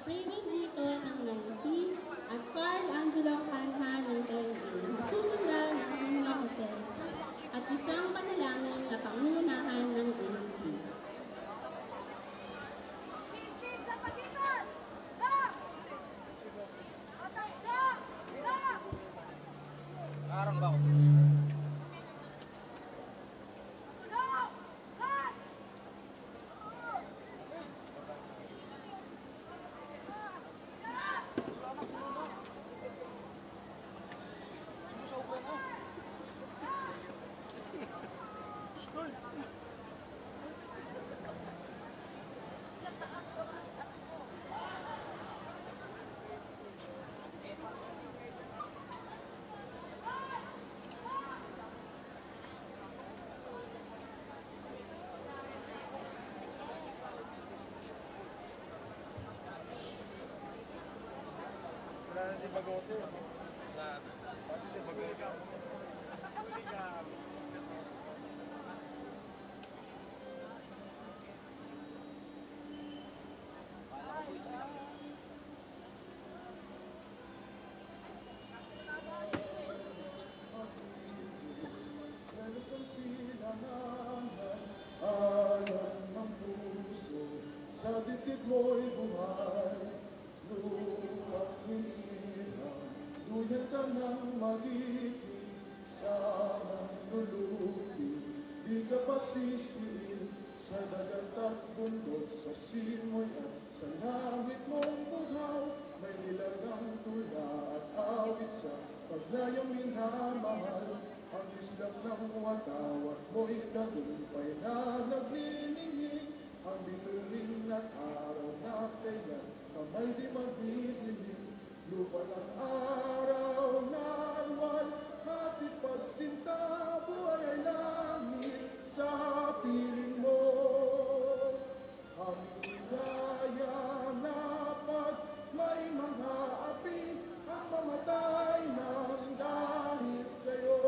Priming Lito ng 9C at Carl Angelo Canha ng 10A na susundan ng Himno Jose Rizal at isang panalangin na pangungunahan ng AUP. Arang ba ako? Wala na si Bagote. Pati si Bagote. Huli ka. Sa silangan, alam ng puso, sa dibdib mo'y buhay. Luwang hinirang, duyan ka ng magiting, sa manlulubi, di ka pasisiin, sa dagat at bundok, sa simoy at sa langit mong buhaw, may nilagang tula at awit sa pagnayang minamahal, ang islap ng watawat mo'y tagumpay na nagniningning, ang bituling at araw na kailan kamay di magdidilim, lupa ng araw na alwan, hatid pagsinta, buhay ay langit sa piling mo. Ang ligaya na pag may mga api, ang mamatay ng dahil sa'yo.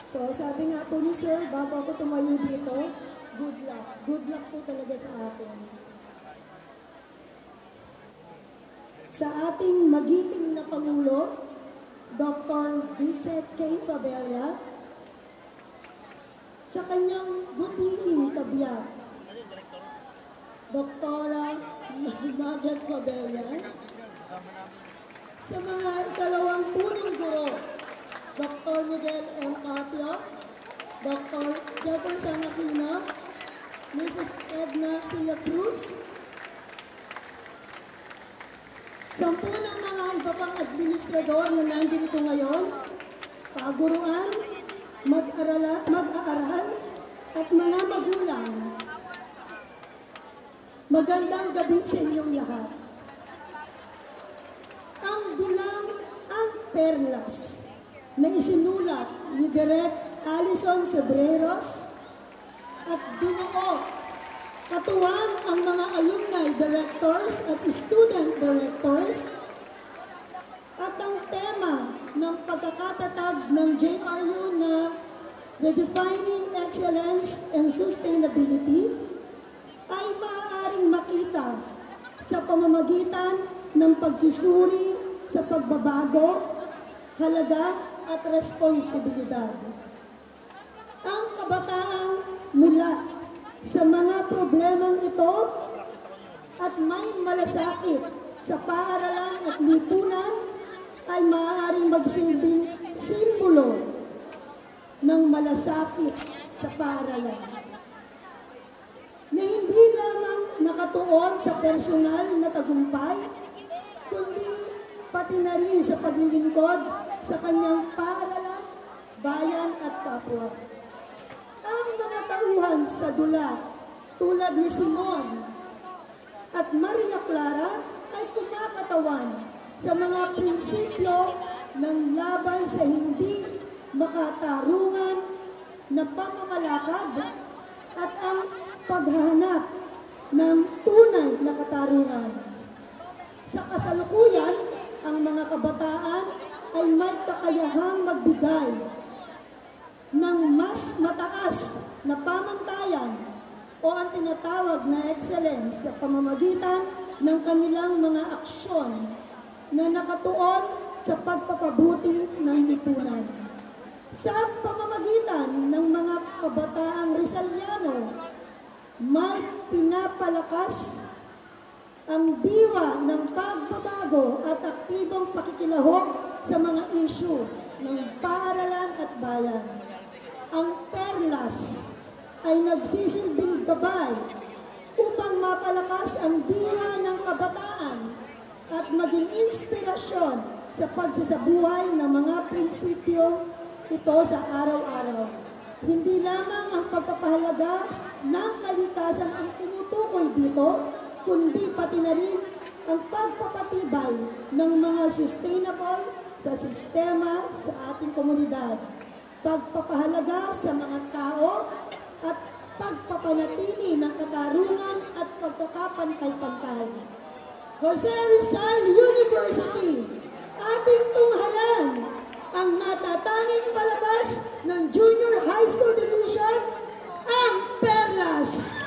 So sabi nga po ni Sir, bago ako tumayo dito, good luck. Good luck po talaga sa akin. Sa ating magiting na Pangulo, Dr. Vicet K. Fabella, sa kanyang butihing kabiyak, Doktora Margaret Fabella, sa mga ikalawang punong guro, Dr. Miguel M. Carpio, Dr. Jefferson Aquino, Mrs. Edna Cia Cruz, sampu ng mga iba pang administrador na nandito ngayon, kaguruan, mag-aaral, at mga magulang. Magandang gabi sa inyong lahat. Ang dulang Ang Perlas na isinulat ni Direk Alison Sebreros at binuo katuwang ang mga alumni directors at student directors at ang tema ng pagkakatatag ng JRU na Redefining Excellence and Sustainability ay maaaring makita sa pamamagitan ng pagsusuri sa pagbabago, halaga at responsibilidad. Ang kabataang mula sa mga problemang ito at may malasakit sa paaralan at lipunan ay maaaring magsilbing simbolo ng malasakit sa paaralan na hindi lamang nakatuon sa personal na tagumpay, kundi pati na rin sa paglilingkod sa kanyang paaralan, bayan at kapwa. Ang mga tauhan sa dula tulad ni Simon at Maria Clara ay kumakatawan sa mga prinsipyo ng laban sa hindi makatarungan na pamamalakad at ang paghahanap ng tunay na katarungan. Sa kasalukuyan, ang mga kabataan ay may kakayahang magbigay ng mas mataas na pamantayan o ang tinatawag na excellence sa pamamagitan ng kanilang mga aksyon na nakatuon sa pagpapabuti ng lipunan. Sa pamamagitan ng mga kabataang Rizaliano, may pinapalakas ang diwa ng pagbabago at aktibong pakikilahok sa mga isyu ng paaralan at bayan. Ang Perlas ay nagsisilbing gabay upang mapalakas ang diwa ng kabataan at maging inspirasyon sa pagsasabuhay ng mga prinsipyo ito sa araw-araw. Hindi lamang ang pagpapahalaga ng kalikasan ang tinutukoy dito, kundi pati na rin ang pagpapatibay ng mga sustainable sa sistema sa ating komunidad, pagpapahalaga sa mga tao at pagpapanatili ng katarungan at pagkakapantay-pantay. Jose Rizal University, ating tunghayan ang natatanging palabas ng Junior High School Division, ang Perlas.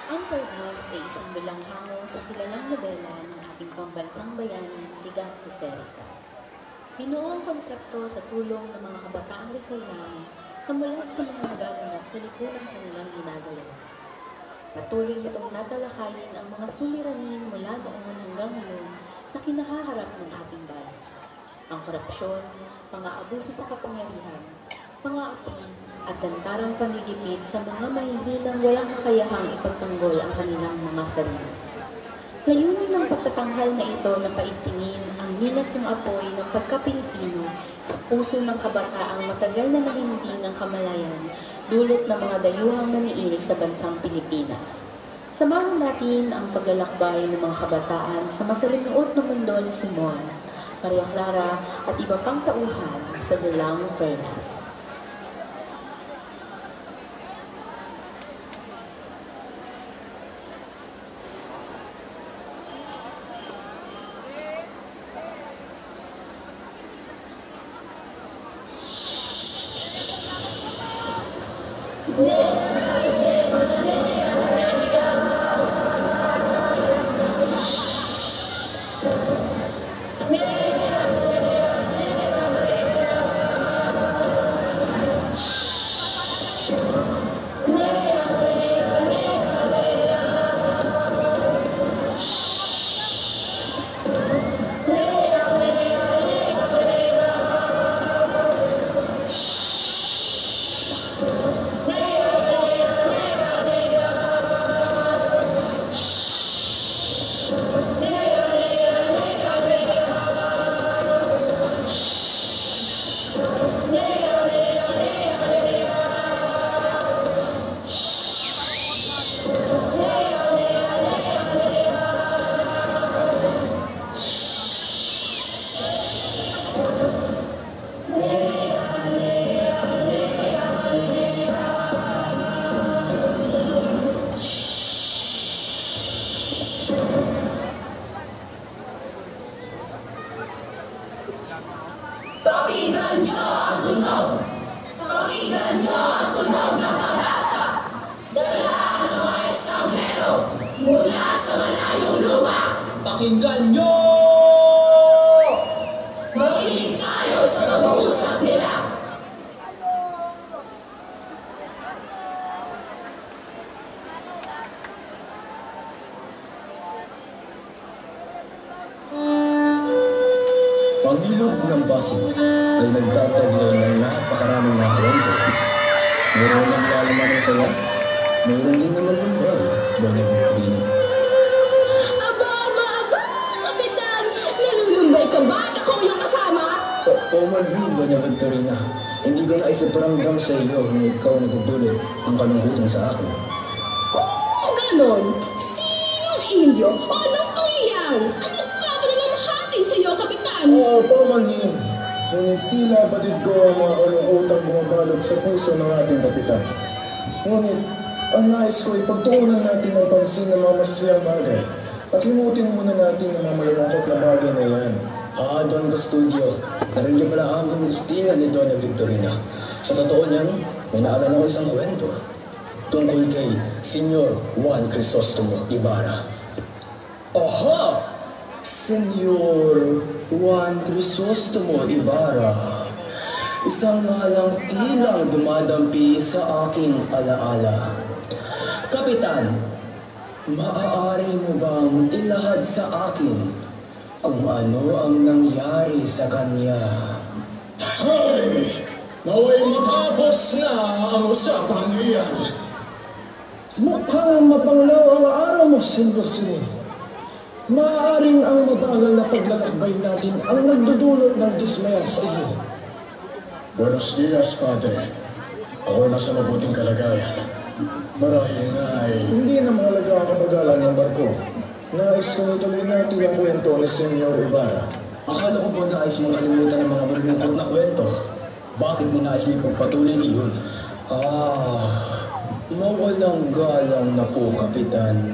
Ang Perlas ay isang dulang hango sa kilalang nobela ng ating pambansang bayani, si Gap Jose Rizal. Binuo ang konsepto sa tulong ng mga kabataang Rizaliano na mula sa mga nagaganap sa lipunang kanilang ginagawa. Patuloy itong natalakayin ang mga suliranin mula noon hanggang ngayon na kinahaharap ng ating bayan. Ang korupsyon, mga abuso sa kapangyarihan, mga api, at lantarang panggigipit sa mga mahihinang walang kakayahang ipagtanggol ang kanilang mga sarili. Layunin ng pagtatanghal na ito na paigtingin ang minas ng apoy ng pagka-Pilipino sa puso ng kabataang matagal na nahihiling ng kamalayan dulot ng mga dayuhang naniis sa bansang Pilipinas. Samahan natin ang paglalakbay ng mga kabataan sa masalimuot na mundo ni Simon, Maria Clara at iba pang tauhan sa Dulang Perlas. Pakinggan nyo! Makinig tayo sa pag-uusap nila. Pangilog ng Pasig ay nagtataglay ng napakaraming mga kwento. Mayroon ng lalaman ng saya, mayroon din naman ng buhay, Doña Victorina. Kapitan! Nalulumbay ka ba at ako yung kasama? Pumalhin, Doña Victorina. Hindi ko naisiparamdam sa iyo na ikaw nagpupulot ang kalungkutan sa akin. Kung ganon, sinong Indio? O anong pangyayari? Ano nga ba naman hati sa iyo, Kapitan? Oo, pumalhin. Ngunit tila batid ko ang mga kalungkutang bumabalot sa puso ng ating kapitan. Ngunit, ang nais ko ay pagtuunan natin ng pansin ng mga masasayang bagay. At limutin muna natin ang mga malulungkot na bagay na yan. Don Custodio, narinig pala ang listingan ni Doña Victorina. Sa totoo niyan, may naalala ko isang kwento tungkol kay Senyor Juan Crisostomo Ibarra. Aha! Senyor Juan Crisostomo Ibarra. Isang ngalang tilang dumadampi sa aking alaala. Kapitan, maaari mo bang ilahad sa akin kung ano ang nangyari sa kanya? Hay! Naway matapos na ang usapang iyan. Mukhang mapanglaw ang araw mo, Senyor Simon. Maaaring ang mabagal na paglalakbay natin ang nagdudulot ng dismaya sa iyo. Buenos dias, Padre. Ako nasa mabuting kalagayan. Marahil nga ay hindi na mahalaga ang kabagalan ng barko. Nais kong ituloy natin ang kwento ni Senyor Ibarra. Akala ko ba nais mong kalimutan ang mga malulungkot na kwento? Bakit mo nais mo ipagpatuloy iyon? Mawalang galang na po, Kapitan.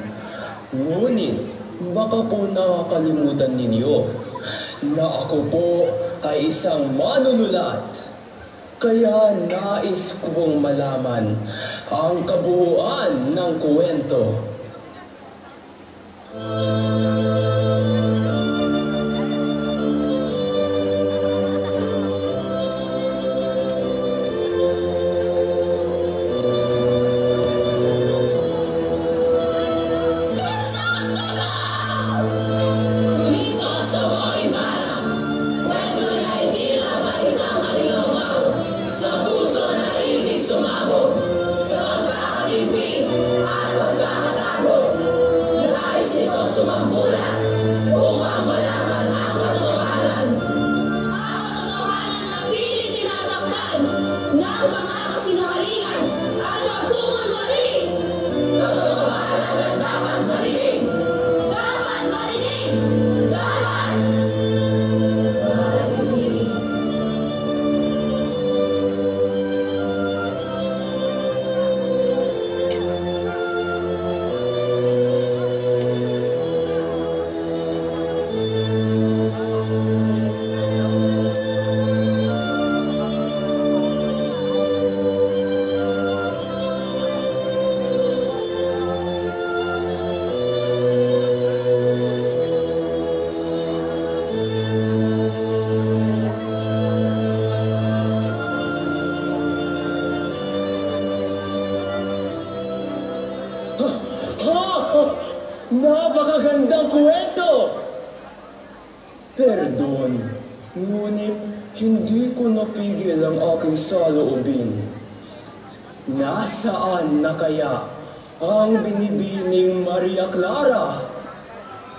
Ngunit, baka po nakakalimutan ninyo na ako po ay isang manunulat. Kaya nais kong malaman ang kabuuan ng kwento. Sumambol Napakagandang kwento! Perdon, ngunit hindi ko napigil ang aking saloobin. Nasaan na kaya ang binibining Maria Clara?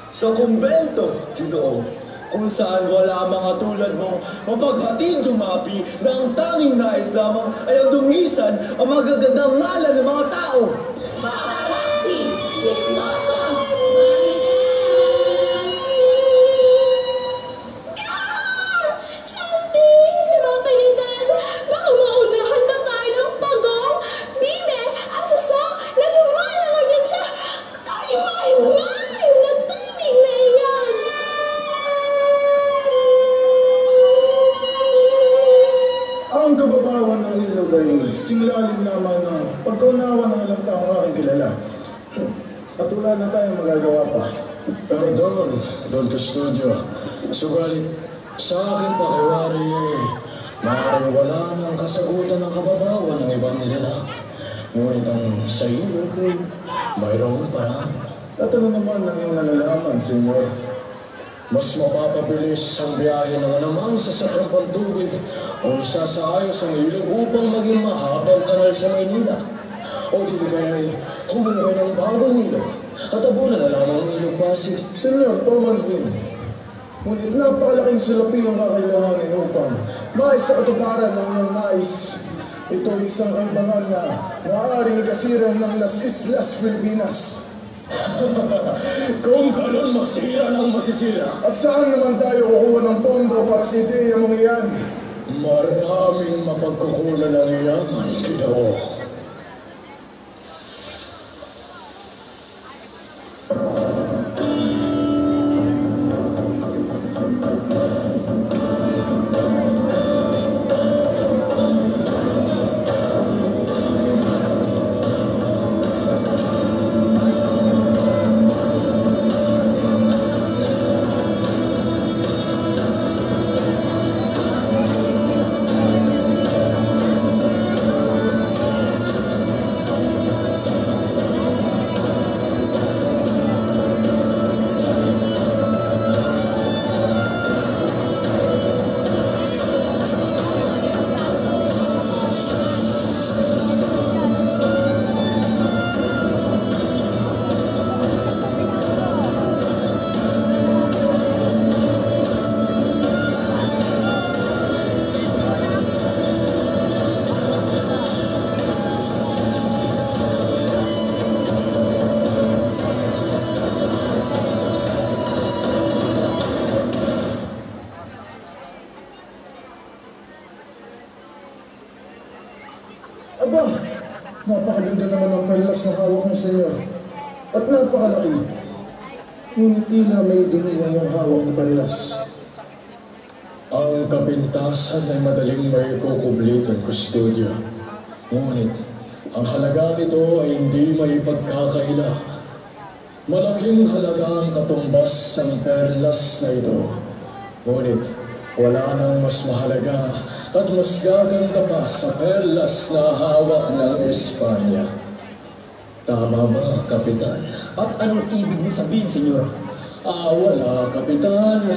Sa kumbento, Ginoo, kung saan wala mga tulad mong mapaghatid dumapi na ang tanging nais lamang ay ang dungisan ang magagandang ngalan ng mga tao. Paparazzi! Chismoso! Marites! Santi! Sinotalinan! Baka maunahan na tayo ng pagong! Bime! At suso! Na lumalangan yan sa kaimay-may na tubig na iyan! Ang kababawan ng ilog ay singlalim lamang ng pagkaunawa ng ilang taong aking kilala. At wala na tayong magagawa pa. Pero doon sa studio. Subalit, sa aking pakiwari maaaring wala ng kasagutan ng kababawan ng ibang nila. Ngunit ang sa ilog ay mayroong paraan. At ano naman ang iyong nalalaman, Senyor? Mas mapapabilis ang biyahe ng anumang sasakyang pantubig kung isasaayos ang ilog upang maging mahabang kanal sa Maynila. O di kaya ay humungay ng bagong ilog at abunan na lamang ang ilog Pasig. Senyor, pamanhin. Ngunit napakalaking salapi ang kakailanganin upang maisa katuparan ng iyong nais. Ito ay isang kaibangan na maaaring ikasiran ng Las Islas Filipinas. Kung ganun masira ng masisira. At saan naman tayo kukuha ng pondo para sa ideya mong iyan? Maraming mapagkukunan ng iyaman, Ginoo. Aba, napakaganda naman ang perlas na hawak mo, Senyor. At napakalaki. Ngunit tila may dumihan yung hawak ng perlas. Ang kapintasan ay madaling may kukublit ang kustodyo. Ngunit, ang halaga nito ay hindi may pagkakaila. Malaking halaga ang katumbas ng perlas na ito. Ngunit, wala nang mas mahalaga at mas gaganda pa sa perlas na hawak ng Espanya. Tama ba, Kapitan? At anong ibig mo sabihin, Senyor? Wala, Kapitan.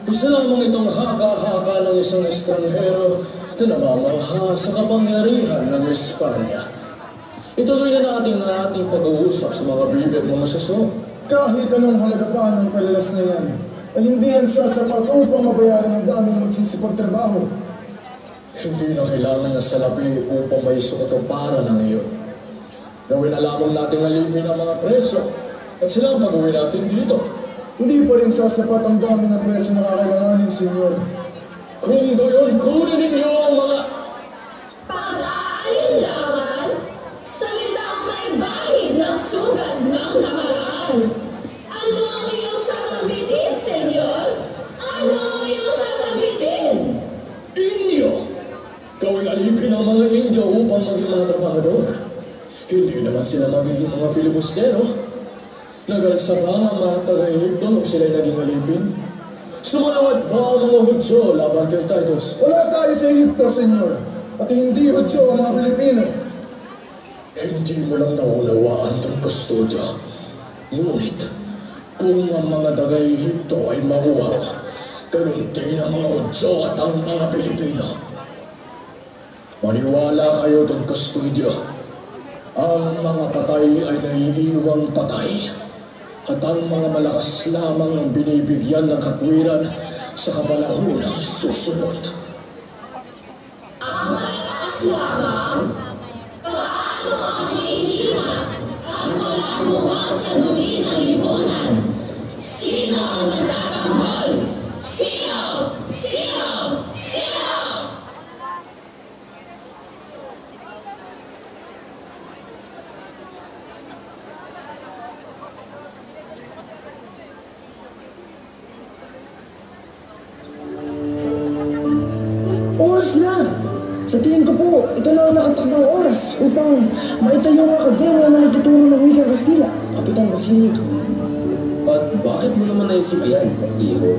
Isa lamang itong haka-haka ng isang estranghero na namamangha sa kapangyarihan ng Espanya. Ituloy na natin ang ating pag-uusap sa mga bibig at mga suso. Kahit anong halaga pa ng perlas na yan, ay hindi yan sasapat upang mabayaran ang daming magsisipagtrabaho. Hindi na kailangan ng salapi upang may suot ang para na ngayon. Gawin na lamang natin alipin ang mga preso at sila ang pag-uwi natin dito. Hindi pa rin sasapat ang dami ng preso na kakailanganin, Senyor. Kung gayon, kunin ninyo ang mga Pag-aalinlangan, salitang may bahid ng sugat ng nakaraan. Ano ang iyong sasabitin, Senyor? Ano ang iyong sasabitin? Inyo! Gawing alipin ang mga Indio upang maging mga trabahador. Hindi naman sila magiging mga filibustero. Nagalsa ba ang mga taga-Ehipto nung sila'y naging alipin? Sumalawat ba ang mga Hudyo laban kay Titus? Wala tayo sa Ehipto, Senyor. At hindi Hudyo ang mga Filipino. Hindi mo lang naunawaan ang kustodya. Ngunit, kung ang mga taga-Ehipto ay makuha, ganun din ang mga Hudyo at ang mga Pilipino. Maniwala kayo ng kustodya. Ang mga patay ay naiiwang patay. At ang mga malakas lamang ang binibigyan ng katwiran sa kapanahon ng susunod. Ang malakas lamang? Paano ang hihina at walang buwag sa dumi ng lipunan? Sino ang matatanggol? Sino? Sino? Sino? Oras na! Sa tingin ko po, ito na ang nakatakdang oras upang maitayo ang akademya na nagtuturo ng wikang Kastila, Kapitan Basilio. At bakit mo naman naisipan, Iho?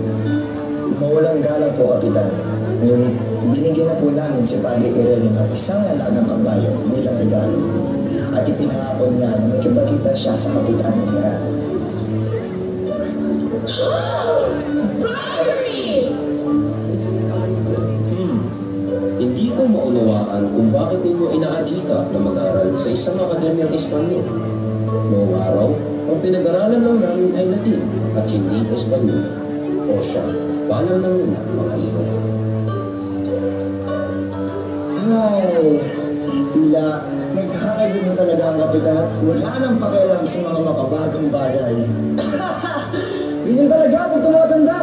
Mawalang galang po, Kapitan. Ngunit binigyan na po namin si Padre Irene ng isang alagang kabayo bilang regalo. At ipinangako niya na makipagkita siya sa Kapitan General. Bribery! Hindi ko maunawaan kung bakit ninyo inaadhika na mag-aral sa isang akademyang Espanyol. Noong araw, ang pinag-aralan lang namin ay Latin at hindi Espanyol. O siya, paalam na muna, mga Iho. Ay, tila nagkakagulo na talaga ang Kapitan at wala nang pakialam sa mga makabagong bagay. Ganyan talaga pag tumatanda.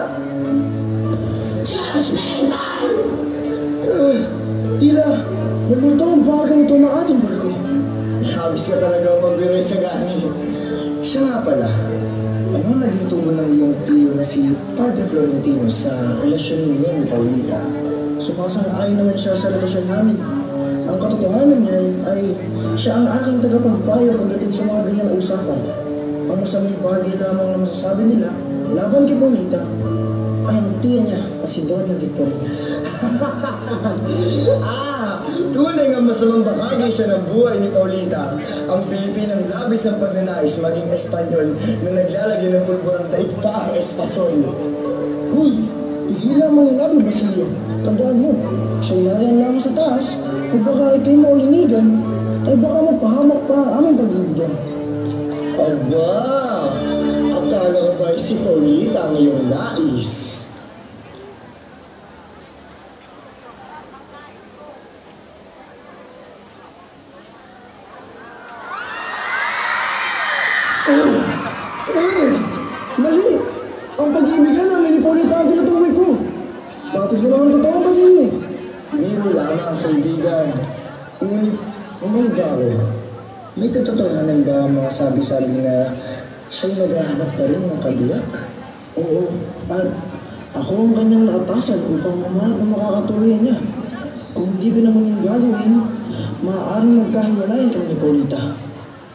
Judgmental! Tila, nagmulto ang bagay ito ng ating barko. Habis ka talaga magbiroy sa gani. Siya nga pala, ano naging tubo ng iyong tiyo na si Padre Florentino sa relasyon ninyo ni Paulita? Sumasang-ayon naman siya sa relasyon namin. Ang katotohanan niyan ay siya ang aking tagapagpayo pagdating sa mga ganyang usapan. Ang masamang bagay lamang na masasabi nila laban kay Paulita ay ang tiya niya kasi Doña Victoria. Tunay nga masamang bahagi siya ng buhay ni Paulita. Ang Pilipinang labis ang pagnanais maging Espanyol na naglalagay ng pulburang daig pa ang Espasol. Uy, pihila mo yung labing Basilio. Tandaan mo, siya nariyan lamang sa taas. Kung baka ikaw'y maulinigan, ay baka mapahamak pa ang aming pag-ibigan. Aba! Akala ko ba si Paulita ang iyong nais? Mali! Ang pag-ibigan namin ni Paulita ang tinutukoy ko. Bakit ko naman totoo ba sa'yo? Biro lamang kaibigan. Ngunit may bago. May katotohanan ba ang mga sabi-sabi na siya'y naghahanap pa rin ng kabiyak? Oo, at ako ang kanyang naatasan upang mamanap na makakatuloy niya. Kung hindi ko naman yung gagawin, maaaring magkahiwalayan kami ni Paulita.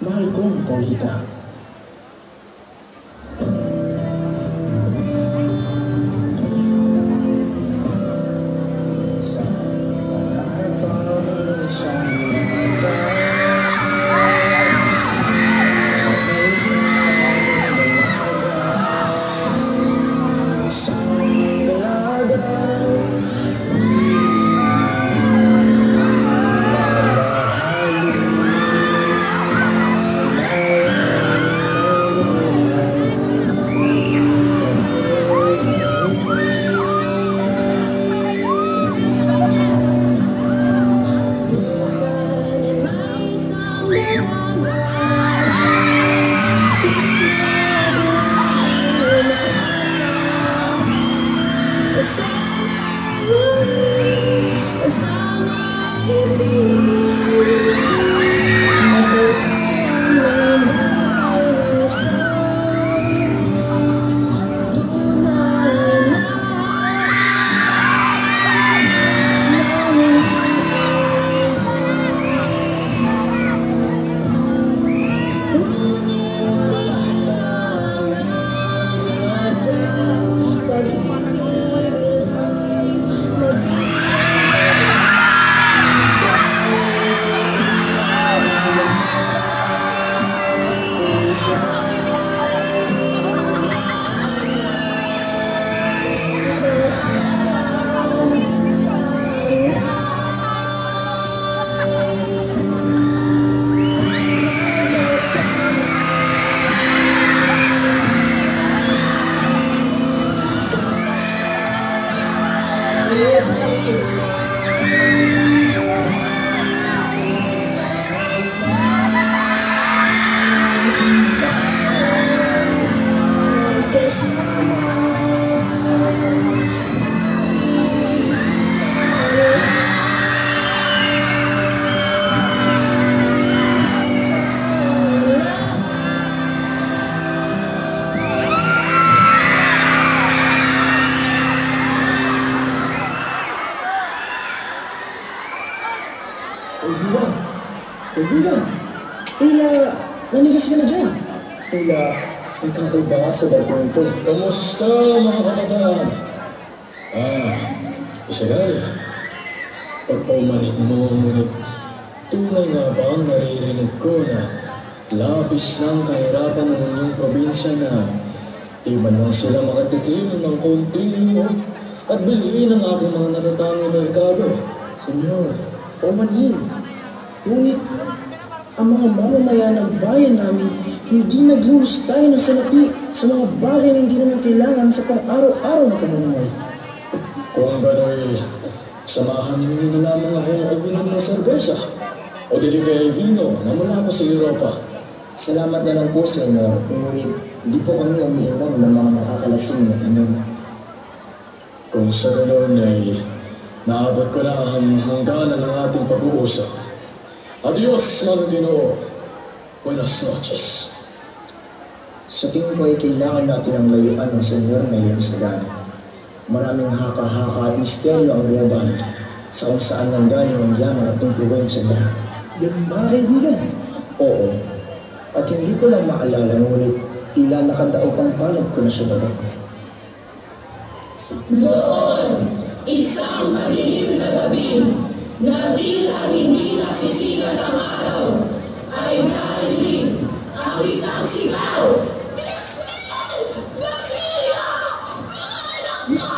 Mahal kong Paulita. Kaibigan! Kaibigan! Tila, nanigas ka na dyan. Tila, may kakaiba ka sa barkong ito. Kamusta mga kabataan? Isagari. Pagpaumanit mo, ngunit tunay nga ba ang naririnig ko na labis ng kahirapan ng inyong probinsya na di man lang sila makatikim ng konting loob at bilhin ang aking mga natatanging merkado. Senyor, paumanhin. Ngunit, ang mga mamamayan ng bayan namin hindi nagluhustay ng salapi sa mga bagay na hindi naman kailangan sa pang-araw-araw na pamumuhay. Kung gano'y samahan ninyo na lamang akong uminom ng serbesa o dili kaya vino na mula pa sa Europa. Salamat na lang po, Senyor. Ngunit di po kami umiinom ng mga nakakalasing na inom. Kung sa gano'n ay naabot ko lang ang hangganan ng ating pag-uusap. Adios, mga Ginoo. Buenas noches. Sa tingin ko ay kailangan natin ang layuan ng Senyor ngayon sa gana. Maraming haka-haka at misteryo ang bumabalot sa kung saan nanggaling ang yaman at impluwensya niya. Ganun ba, kaibigan? Oo. At hindi ko lang maalala, ngunit tila nakadaog pang palad ko na siya noon. Noon, isang madilim na gabi, na tila hindi nasisikat ang araw, ay narinig ang isang sigaw. Crispin! Basilia! Mga anak na!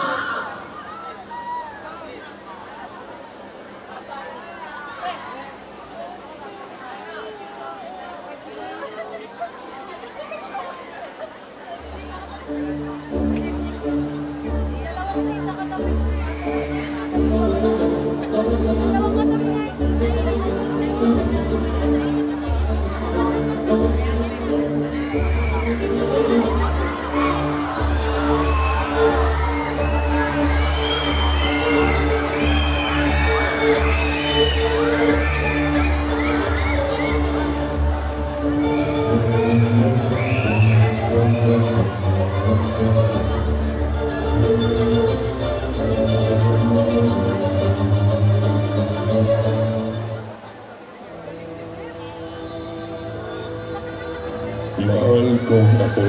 Mahal kong apo,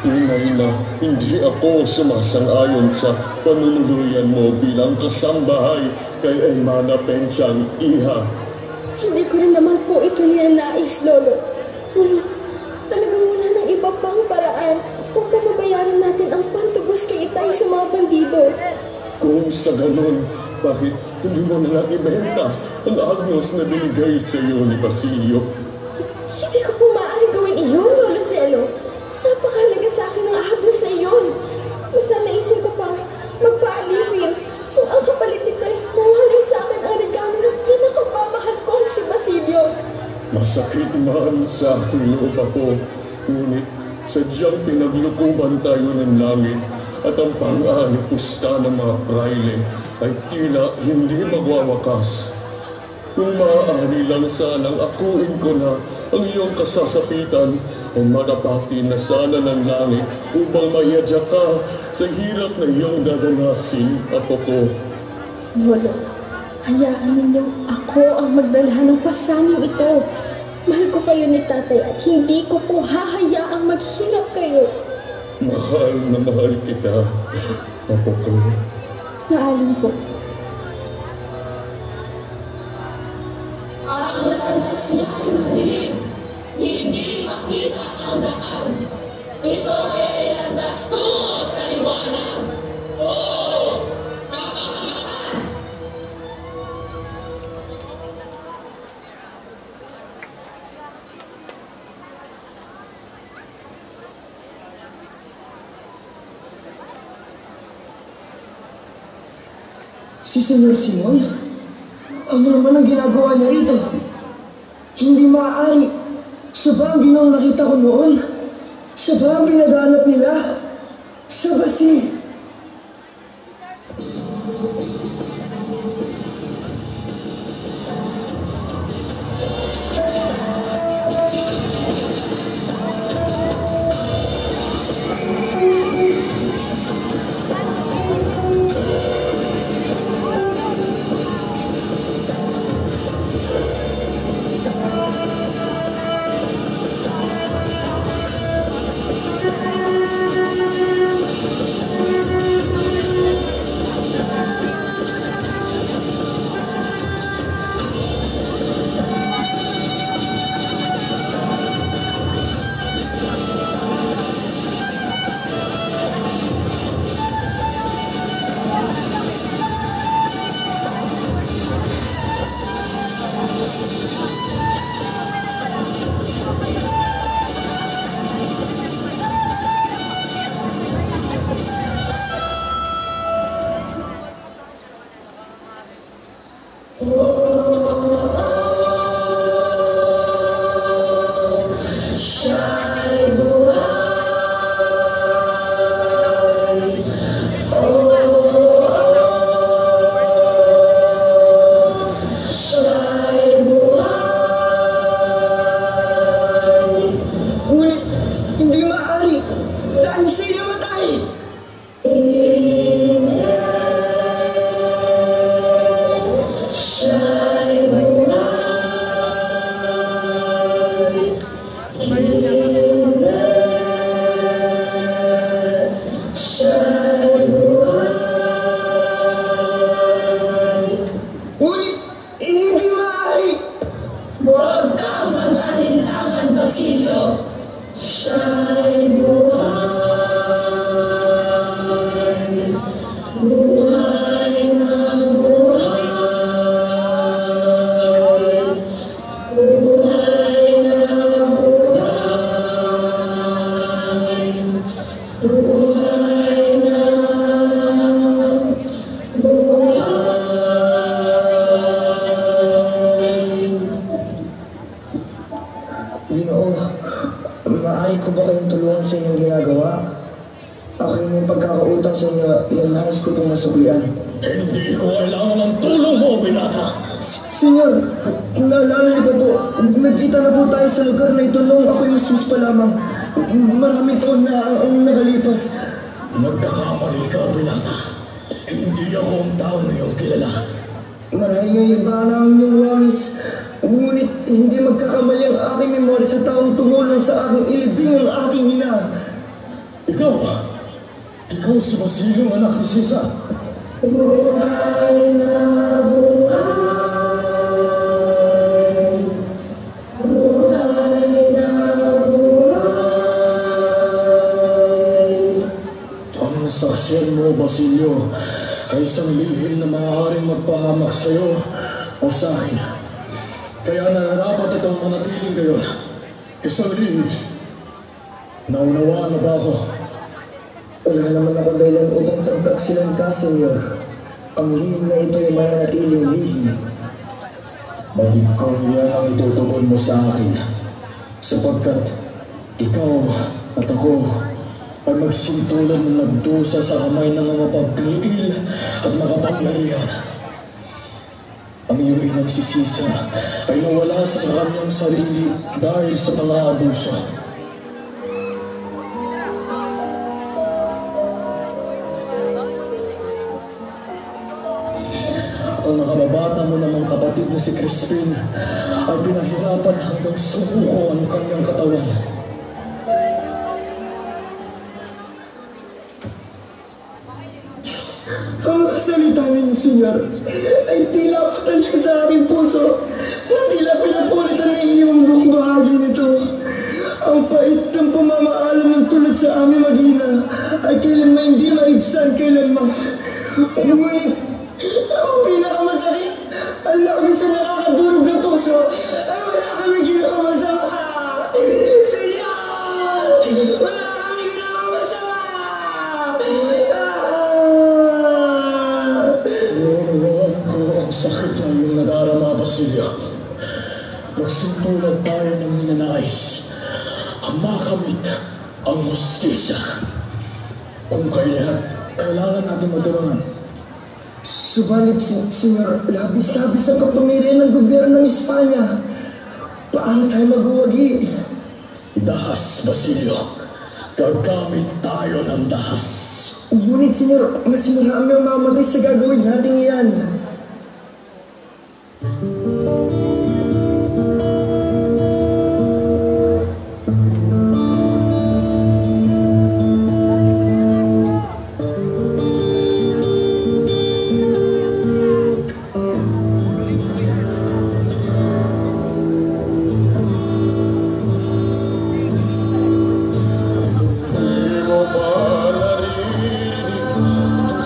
tunay na hindi ako sumasang-ayon sa panunuluyan mo bilang kasambahay kay Hermana Pensyang Iha. Hindi ko rin naman po ito ninanais, Lolo. Ngunit talagang wala ng iba pang paraan upang mabayaran natin ang pantubos kay Itay sa mga bandido. Kung sa ganun, bakit hindi mo na lang ibenta ang agnos na binigay sa iyo ni Basilio? Hindi ko po maaaring gawin iyon, Lolo Cielo. Napakahalaga sa akin ang ahagnos na iyon. Mas naisip ko pa magpaalipin kung ang kapalit ito ay mawalay sa akin ang regalo ng pinakamamahal kong si Basilio. Masakit man sa aking loob ako, ngunit sadyang pinaglukuban tayo ng langit at ang pang-alipusta ng mga praile ay tila hindi magwawakas. Kung maaari lang sanang akuin ko na ang iyong kasasapitan ay madapati na sana ng langit upang mayadya ka sa hirap na iyong dadanasin, apo ko. Lolo, hayaan ninyong ako ang magdala ng pasaning ito. Mahal ko kayo ni Tatay at hindi ko po hahayaang maghirap kayo. Mahal na mahal kita, apo ko. Paalam po. Ang landas niya ay madilim, hindi makita ang daan. Ito ay landas tungo sa liwanag. Oo, kapamakan! Si Senyor Simon? Ano naman ang ginagawa niya rito? Hindi maaari. Siya ba ang ginoong nakita ko noon? Siya ba ang pinaghanap nila? Siya ba si... Ngunit hindi maaari. Huwag kang mag-alinlangan, Basilio. Siya'y buhay. Buhay na buhay. Buhay na buhay. Buhay na Ginoo, maaari ko ba kayong tulungan sa inyong ginagawa? Aking may pagkakautang sa inyo, yung nais ko itong masuklian. Hindi ko kailangan ng tulong mo, binata. Senyor, kung naalala niyo po, nagkita na po tayo sa lugar na ito noong ako'y mas pa lamang. Maraming taon na ang nakalipas. Nagkakamali ka, binata. Hindi ako ang tao na iyong kilala. Marahil yung iba na ang iyong wangis. Ngunit hindi magkakamali ang aking memorya sa taong tumulong sa aking ibing ang aking ina. Ikaw si Basilio, anak ni Caesar. buhay na buhay. Buhay na buhay. Ang nasaksiyan mo, Basilio, ay isang lihim na maaaring magpahamak sa iyo o sa akin. Kaya nararapat itong manatiling gayon. Isang lihim. Naunawaan na ba ako? Wala naman ako dahilan upang pagtaksilan ka, Senyor. Ang lihim na ito ay mananatiling lihim. Batid ko yan ang itutugon mo sa akin. Sapagkat ikaw at ako ay magsintulan ng nagdusa sa kamay ng mga mapagpigil at makapangyarihan. Ang iyong inang si Caesar ay nawala sa kanyang sarili dahil sa mga abuso. At ang nakababata mo namang kapatid na si Crispin ay pinahirapan hanggang sumuko ang kanyang katawan. Ang mga salita ninyo, Senyor, ay tila patal sa aking puso na tila pinapulitan ng iyong buong bahagi nito. Ang pait ng pamamaalam ng tulad sa aming mag-ina ay kailanman hindi maibsan kailanman. Ngunit, ang pinakamasakit, ang labis na nakakadurog ng puso ay wala kami ginawang masama. Senyor! Wala kami ginawang masama! Alam ko ang sakit na iyong nadarama, Basilio. Nagsuntulan tayo ng ninanais ang makamit ang hustisya. Kung kailangan natin matulungan. Subalit, Senyor, labis-labis ang kapangyarihan ng gobyerno ng Espanya. Paano tayo magwagi? Dahas, Basilio. Gagamit tayo ng dahas. Ngunit, Senyor, mas marami ang mamatay sa gagawin natin iyan.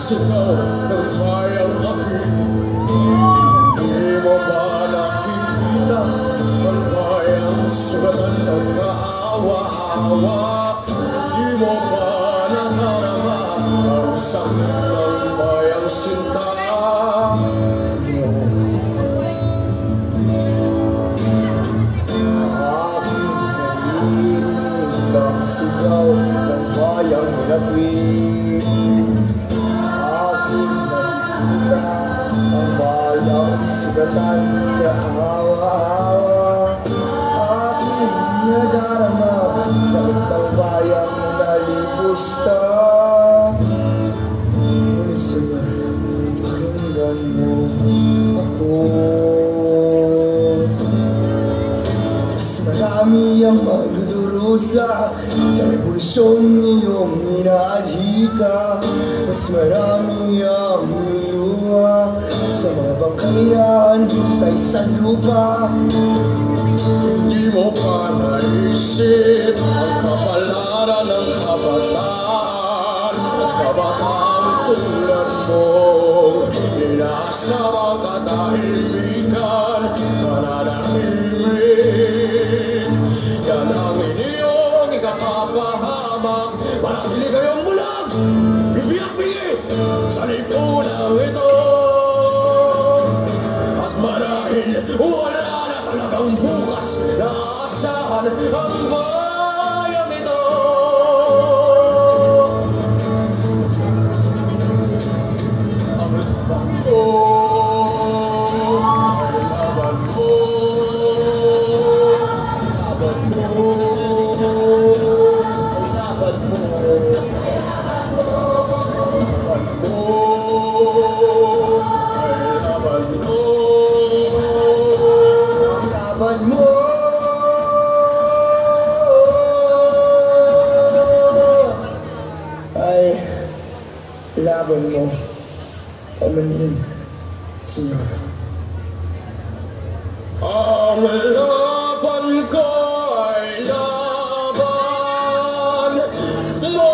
Sigaw ng bayang api. Hindi mo ba nakikita ang bayang sugatan ng kaawa-awa? Hindi mo ba nakarama ang sakit ng bayang sinta? Aking narinig ang sigaw ng bayang nilagwit. Aking nakikita ang bayang sugatan kaawa-awa. Aking nadarama ang sakit ng bayang nalibusta. Ngunit, Senyor, pakinggan mo ako. na magdurusa sa revolusyon iyong hinahika. Mas marami ang luluha sa mga bangkairaan sa isang lupa. Hindi mo pa naisip ang kapalaran ng kabataan. Ang kabataan tulad mong inasama katahimikan. Mananahimik, yan ang inyong ikapapahamak. Manatili kayong bulag, bibiyak-bigi sa lipunang ito. At marahil wala na talagang bukas na aasahan ang bayang ito. Ang laban ko ay laban mo. Laban mo ay laban mo. Laban mo ay laban mo. Laban mo, ay laban mo, Pamanhin, Senyor. Ang laban ko ay laban mo.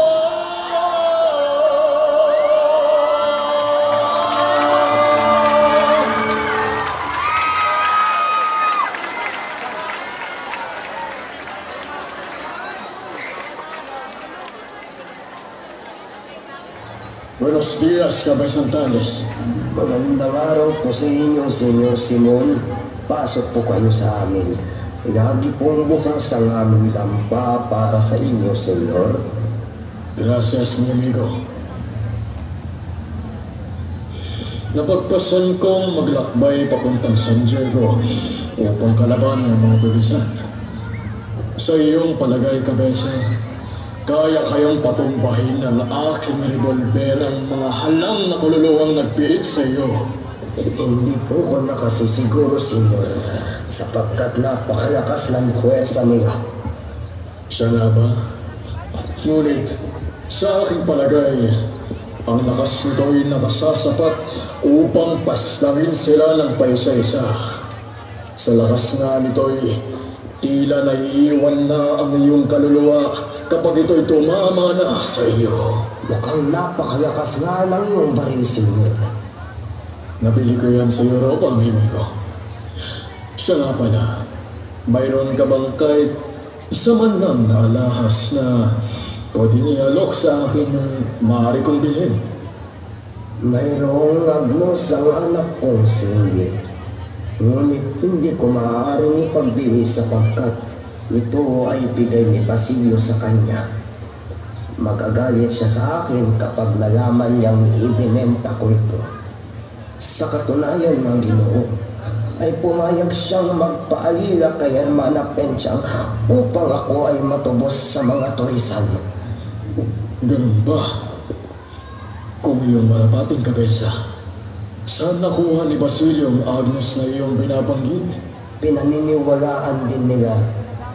Buenos dias, Kabay Santales. Magandang araw po sa inyo, Senyor Simon. Pasok po kayo sa amin. Lagi pong bukas ang aming dampa para sa inyo, Senyor. Gracias, mi amigo. Napagpasan kong maglakbay papuntang San Diego upang kalaban ang mga tulisan. Sa iyong palagay, Kabesa, kaya kayong patumbahin ng aking revolver ang mga halang na kaluluwang nagpiit sa iyo. Hindi po ko nakasisiguro, Senyor, sapagkat napakalakas ng puwersa nila. Siya nga ba? Ngunit, sa aking palagay, ang lakas nito'y nakasasapat upang paslangin sila ng paisa-isa. Sa lakas nga nito'y tila naiiwan na ang iyong kaluluwa kapag ito'y tumama na sa iyo. Mukhang napakalakas nga ng iyong baril, Senyor. Napili ko yan sa Europa, amigo. Siya nga pala, mayroon ka bang kahit isa man lang na alahas na pwede nialok sa akin na maaari kong bilhin? Mayroong agnos ang anak kong Silye. Ngunit hindi ko maaaring ipagbili sapagkat ito ay bigay ni Basilio sa kanya. Magagalit siya sa akin kapag nalaman niyang ibinenta ko ito. Sa katunayan, mga Ginoo, ay pumayag siyang magpaalila kay Hermana Penchang upang ako ay matubos sa mga tuhisan. Ganun ba? Kung iyong marapating, Kabesa, saan nakuha ni Basilio ang Agnos na iyong binabanggit? Pinaniniwalaan din nila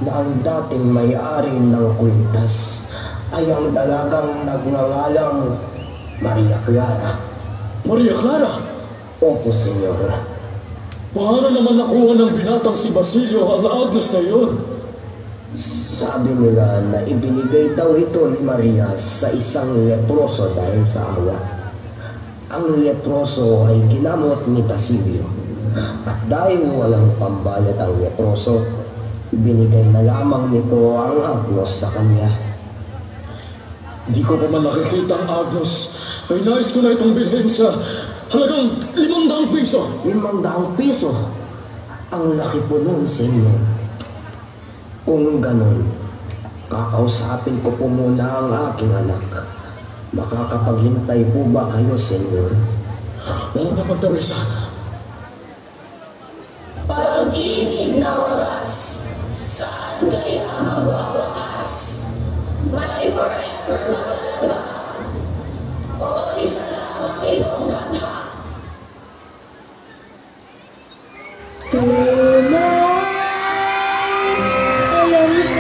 na ang dating may-ari ng kwintas ay ang dalagang nagngangalang Maria Clara. Maria Clara? Opo, Senyor. Paano naman nakuha ng binatang si Basilio ang Agnos na iyon? Sabi nila na ibinigay daw ito ni Maria sa isang leproso dahil sa awa. Ang leproso ay ginamot ni Basilio. At dahil walang pambayad ang leproso, binigay na lamang nito ang Agnos sa kanya. Di ko pa man nakikita ang Agnos. Ay nais ko na itong bilhin sa halagang 500 piso. 500 piso? Ang laki po nun, Senyor. Kung ganun, kakausapin ko po muna ang aking anak. Makakapaghintay po ba kayo, Senyor? Oo naman, Teresa. Pag-ibig na wagas, saan kaya mawawakas? May forever na talaga, o isa lang ang iyong kanta. Tunay, alam ko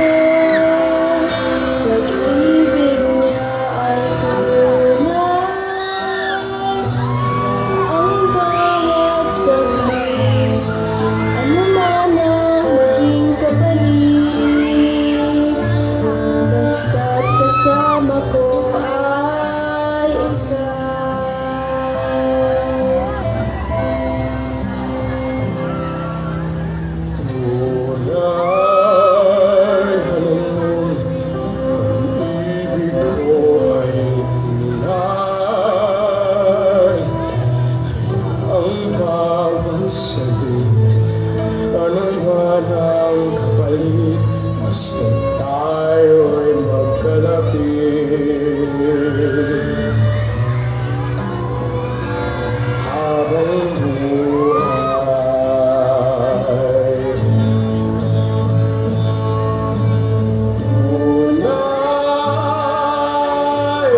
Basta tayo'y magkalapit habang buhay. Tunay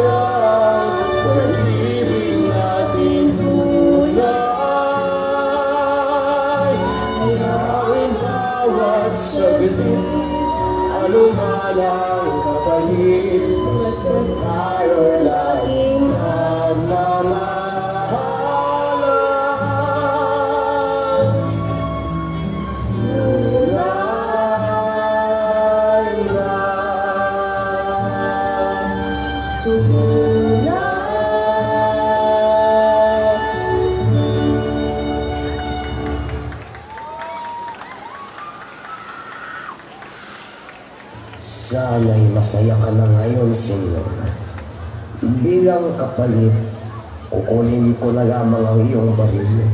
ang pag-ibig natin, tunay ay aking bawat saglit. Ano man ang kapalit, basta tayo laging nagmamahalan. Tunay na, tunay. Sana'y masaya ka na ngayon, Senyor. Bilang kapalit, kukunin ko na lamang ang iyong baril.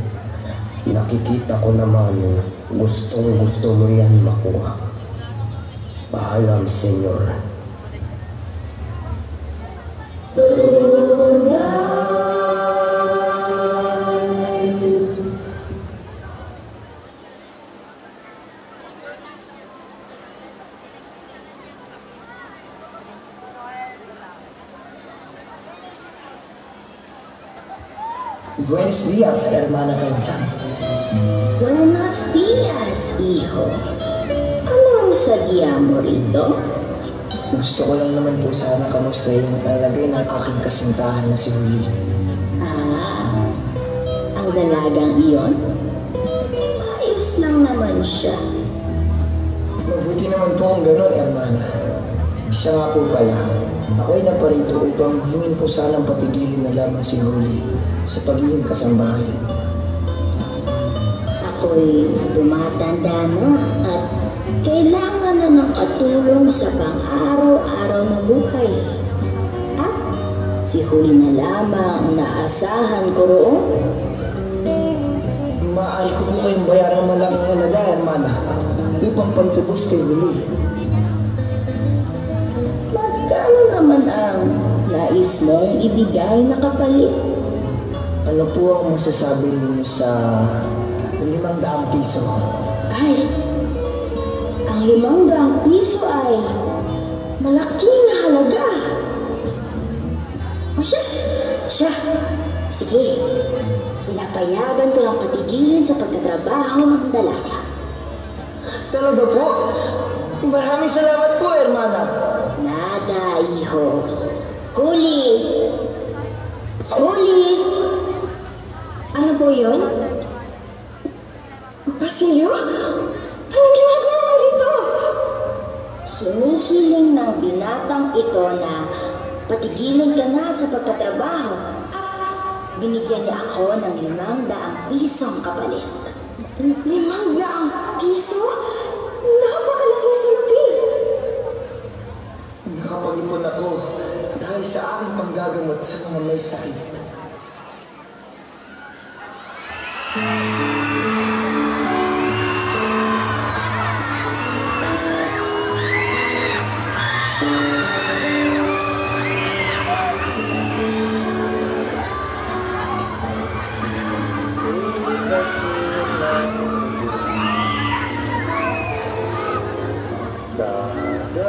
Nakikita ko naman gustong-gusto mo yan makuha. Paalam, Senyor. Buenos días, hermana Kenchang. Buenos días, hijo. Anong sadya mo rito? Gusto ko lang naman po sana kamustahin ang lagay ng aking kasintahan na si Huli. Ah, ang dalagang iyon? Ayos lang naman siya. Mabuti naman po ang gano'n, hermana. Siya nga po pala, ako'y naparito upang hingin po sanang patigilin na lamang si Huli sa pagiging kasambahay. Ako'y tumatanda na at kailangan na ng katulong sa pang-araw-araw na buhay. At si Huli na lamang ang naasahan ko roon. Maaari ko po kayong bayarang malaking halaga, hermana, upang pantubos kay Huli. Magkano naman ang nais mong ibigay na kapalit? Ano po ang masasabi ninyo sa 500 piso? Ay, ang 500 piso ay malaking halaga. O siya, sige, pinapayagan ko lang patigilin sa pagtatrabaho ng dalaga. Talaga po? Maraming salamat po, hermana. Nada, hijo. Huli! Huli! Ano po yun? Basilio? Anong ginagawa mo dito? Sinihiling ng binatang ito na patigilin ka na sa pagtatrabaho. Binigyan niya ako ng 500 pisong kapalit. 500 piso? Napakalaking salapi! Nakapag-ipon ako dahil sa aking panggagamot sa mga may sakit. Dagat.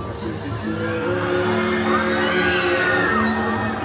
'Di ba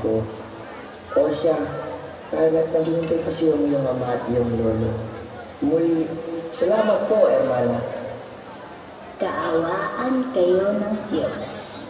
ko. O siya, kahit naghihintay pa siya ng iyong ama at iyong lolo. Muli, salamat po, Hermana. Kaawaan kayo ng Diyos.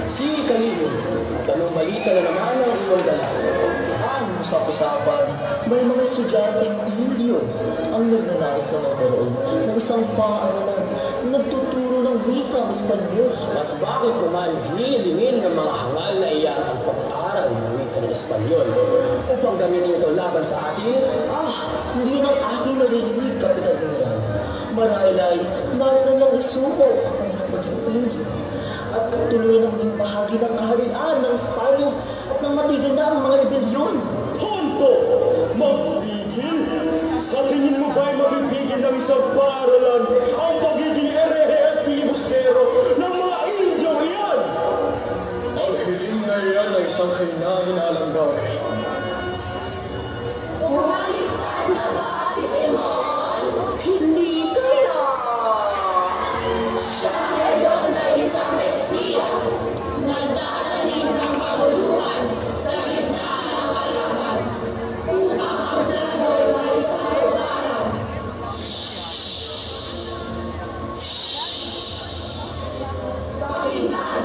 Si Kalino, at anong balita na naman ang iyong dala? Ang usap-usapan, may mga estudyanteng Indio ang nagnanais na magkaroon ng isang paaralan nagtuturo ng wikang Espanyol. At bakit naman hilingin ng mga hangal na iyan ang pag-aaral ng wikang Espanyol upang gamitin ito laban sa atin? Hindi ng aking naririnig, Kapitan General. Marahil ay nais na niyang isuko ang maging Indio at tuloy ng maging bahagi ng kaharian ng Espanya at nang matigil na ang mga rebelyon. Tonto! Magpigil? Sa tingin mo ba'y mapipigil ng isang paaralan ang pagiging erehe at pilibustero ng mga Indio iyan? Ang hiling na iyan ay isang kahinahinalang bagay. Umaligtan na ba si Simon? Hindi kaya! Siya ngayon ay isang Mesiya, nagdalhin ng kabuluhan sa gitna ng kalaban, upang ang plano ay sa luparan. Pakinggan!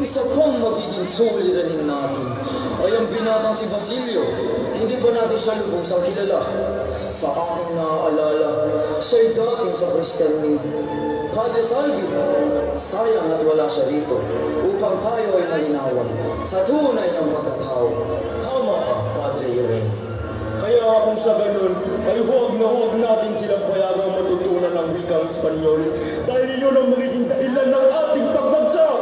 Isa pang magiging suliranin natin ay ang binatang si Basilio. Hindi pa natin siya lubusang kilala. Sa aking naaalala, siya'y dating sa Kristen ni Padre Salvi. Sayang at wala siya rito upang tayo ay malinawan sa tunay ng pagkatao. Tama ka, Padre Irene. Kaya kung sa ganun, ay huwag na huwag natin silang payagang matutunan ng wikang Espanyol dahil iyon ang magiging dahilan ng ating pagbagsak.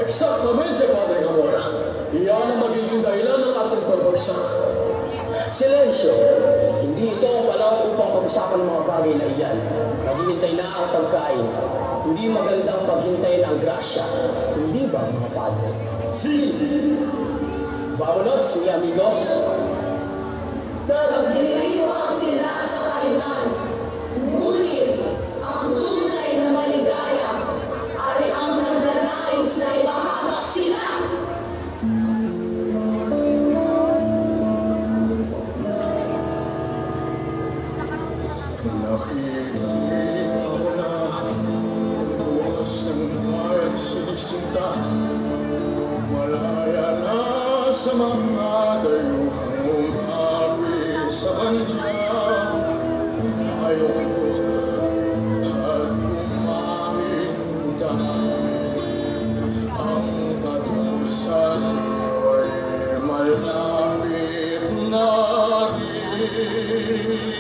Eksaktamente, Padre Gamora. Iyan ang magiging dahilan ng ating pagbagsak. Silensyo! Hindi ito ang panahon upang pag-usapan ng mga bagay na iyan. Naghihintay na ang pagkain. Hindi magandang paghintayin ang grasya. Hindi ba, mga padre? Si! Vamonos, mi amigos! Nagdiriwang sila sa kainan, ngunit ang tunay na maligaya ay ang nagnanais na ipahamak sila. Nakikita ko na bukas ng bayan sinisinta. Malaya na sa mga dayuhang umawi sa kanya. Tayo at kumahintay. Ang katusan ay malapit na din.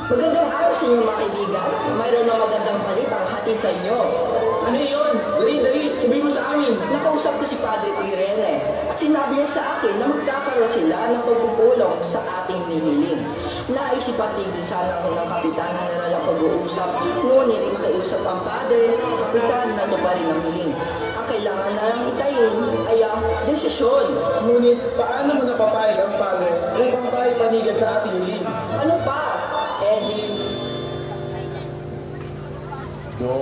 Magandang araw sa inyo mga kaibigan. Mayroon ng magandang palit ang hatid sa inyo. Ano yun? Dali, sabihin mo sa amin. Nakausap ko si Padre Irene at sinabi niya sa akin na magkakaroon sila ng pagpupulong sa ating nihiling. Naisipatigil sana ko ng Kapitan General ang pag-uusap, ngunit nakiusap ang Padre sa Kapitan na tuparin ang hiling. Ang kailangan na hitayin ay ang desisyon. Ngunit paano mo napapayag ang padre upang tayo panigan sa ating hiling? Ano pa, Eddie? Donasyon,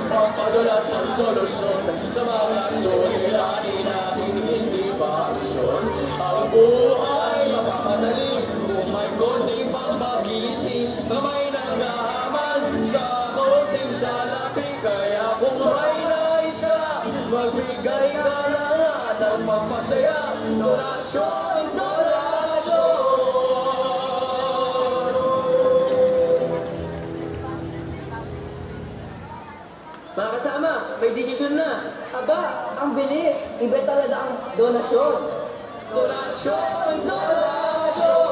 pagpadalas ang solusyon sa mga suliranin natin hindi pasyon. Ang buhay mapapadali kung may konting pagbagiliti na may naghahaman sa konting salapi. Kaya kung may naisa, magbigay ka na nga ng pampasaya. Donasyon, donasyon. Mga kasama, may desisyon na. Aba, ang bilis. Iba talaga ang donasyon. Donasyon, donasyon.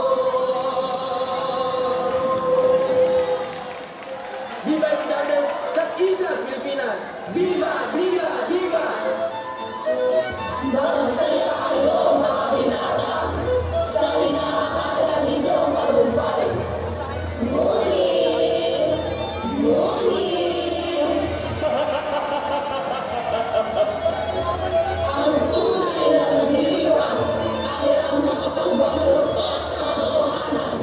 Viva Estudiantes, las Islas Pilipinas! Viva! Viva! Viva! Masaya kayo mga binata sa inaakala ninyong tagumpay. Ngunit, ang tunay na nagdiriwang ay ang nakapagbagalukot sa katotohanan.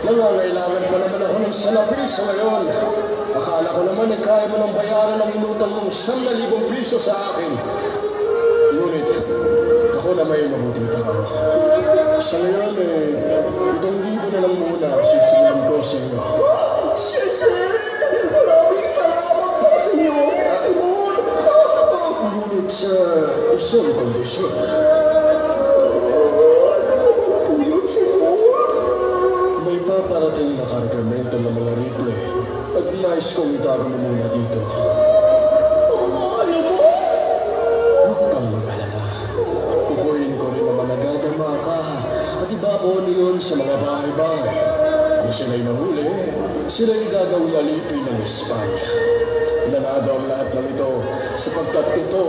Nangangailangan pa naman ako ng salapi sa ngayon. Akala ko naman ay kaya mo nang bayaran ang inutang mong 100,000 piso sa akin. Ngunit, ako na may mabuting tao. Sa ngayon, 7,000 na lang muna ang sisimulan ko sa iyo. Sir! Maraming salamat po sa inyo! Simon! Ngunit sa isang kondisyon. May paparating na kargamento ng mga rifle at nais kong itago mo muna dito. Ano po? Huwag kang mag-alala. Kukunin ko rin naman agad ang mga kaha at ibabaon niyon sa mga bahay-bahay. Kung sila'y nahuli, sila'y gagawin alipin ng Espanya. Planado ang lahat ng ito sapagkat ito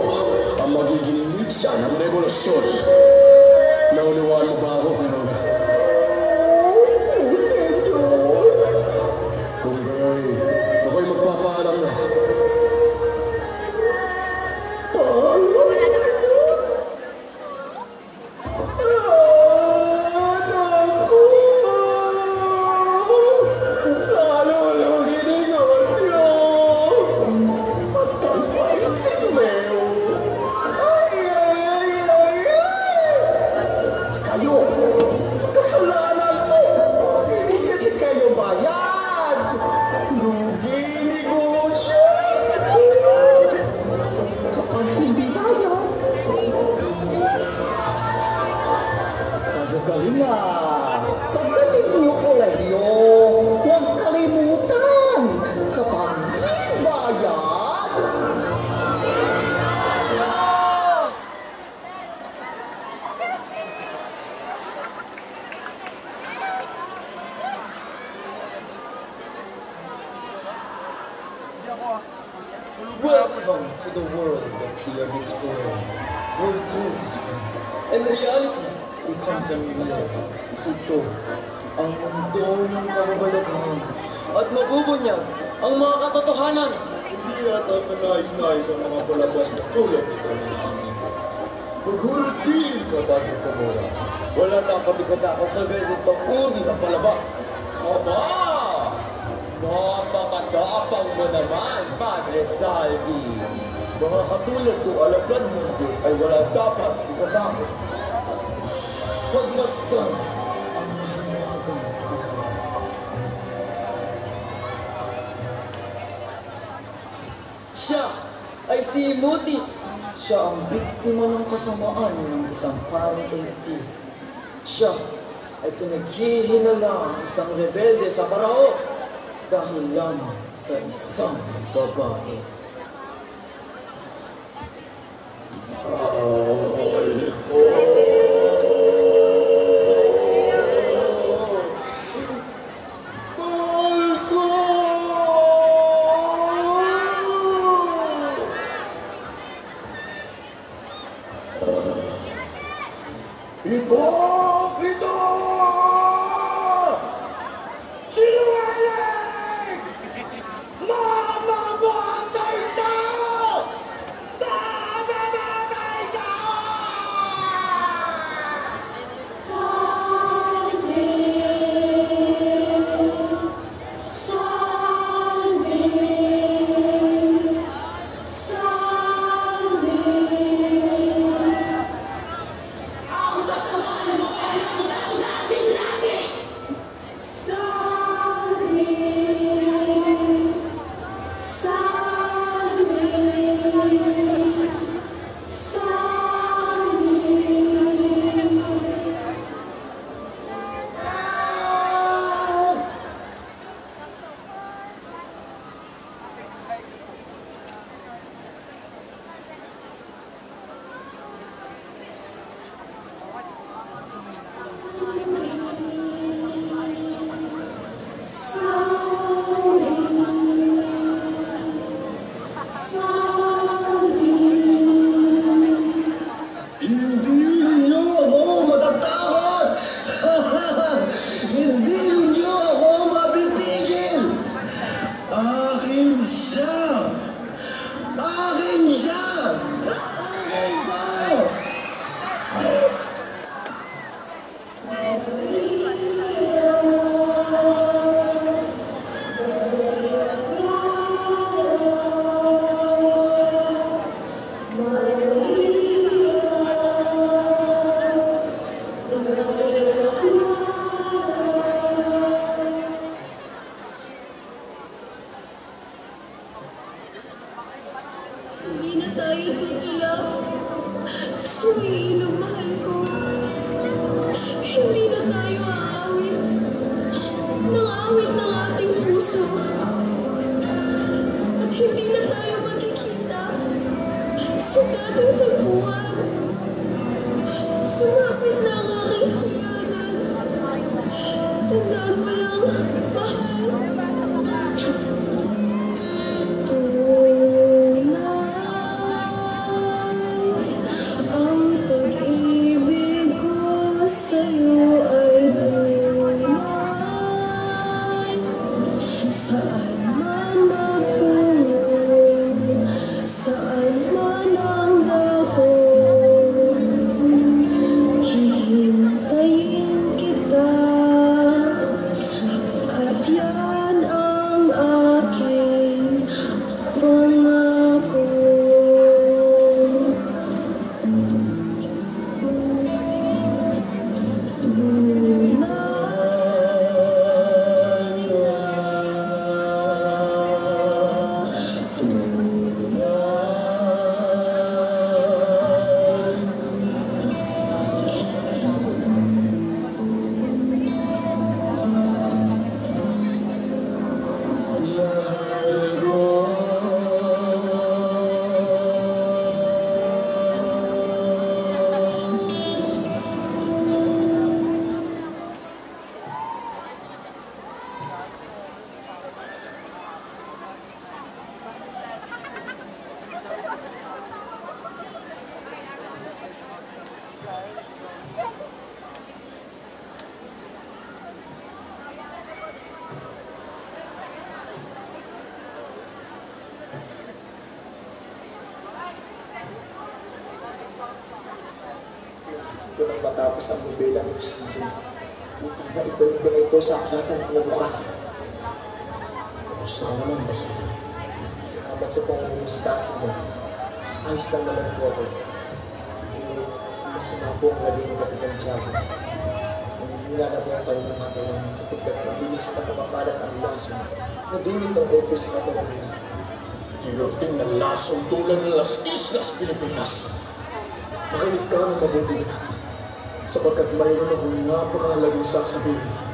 ang magiging mitsa ng revolusyon. Naunawaan mo ba ako, Carola? Kung gaya'y ako'y magpapaalam na. Pagdating niyo po layo, huwag kalimutan, kapag di bayad. Welcome to the world of the unexplored, where truth is found, and reality becomes unreal. Ito ang mundo ng kababalaghan at mabubunyag ang mga katotohanan. Hindi yata kanais-nais ang mga palabas na tulad nito. Maghulog din ka bago tumura. Wala na kabigat-ako sa ganitong uri na palabas. Aba! Napaka Tapang mo naman, Padre Salvi. Mga katulad ko alagad ng Diyos ay wala dapat ikatakot. Pagmasdan ang mahalagang Siya ay si Mutis. Siya ang biktima ng kasamaan ng isang paring AT. Siya ay pinaghihinalang isang rebelde sa parao dahil lamang sa isang babae. Hipokrito! Sinungaling! Mamamatay tao! Mamamatay tao! Hindi na tayo titiyak. Sumiinog, mahal ko. Hindi na tayo aawit. Nang-awit ng ating puso. At hindi na tayo magkikita sa dating tagpuan. Sumapit na ang aking hangganan. Tandaan mo lang, mahal. Ang pag-ibig ko sa'yo ay tunay. Saan man magtungo, saan man ang dako, hihintayin kita. At yan ang aking pangako. ko nang matapos ang nobelang ito sa akin. Upang maibalik ko na ito sa aklatan kinabukasan. Gusto ko naman, Basilio. Salamat sa pangumustasin mo. Ayos lang naman po ako. Masama po ang lagay ng Kapitan Tiago. Nanghihina na po ang kanyang katawan sapagkat mabilis na kumakalat ang laso na dulot ng eko sa katawan niya. Kiyoting ng lasong tulad ng Las Islas, Pilipinas. Makinig ka ng mabuti na sapagkat mayroon akong napakahalagang sasabihin.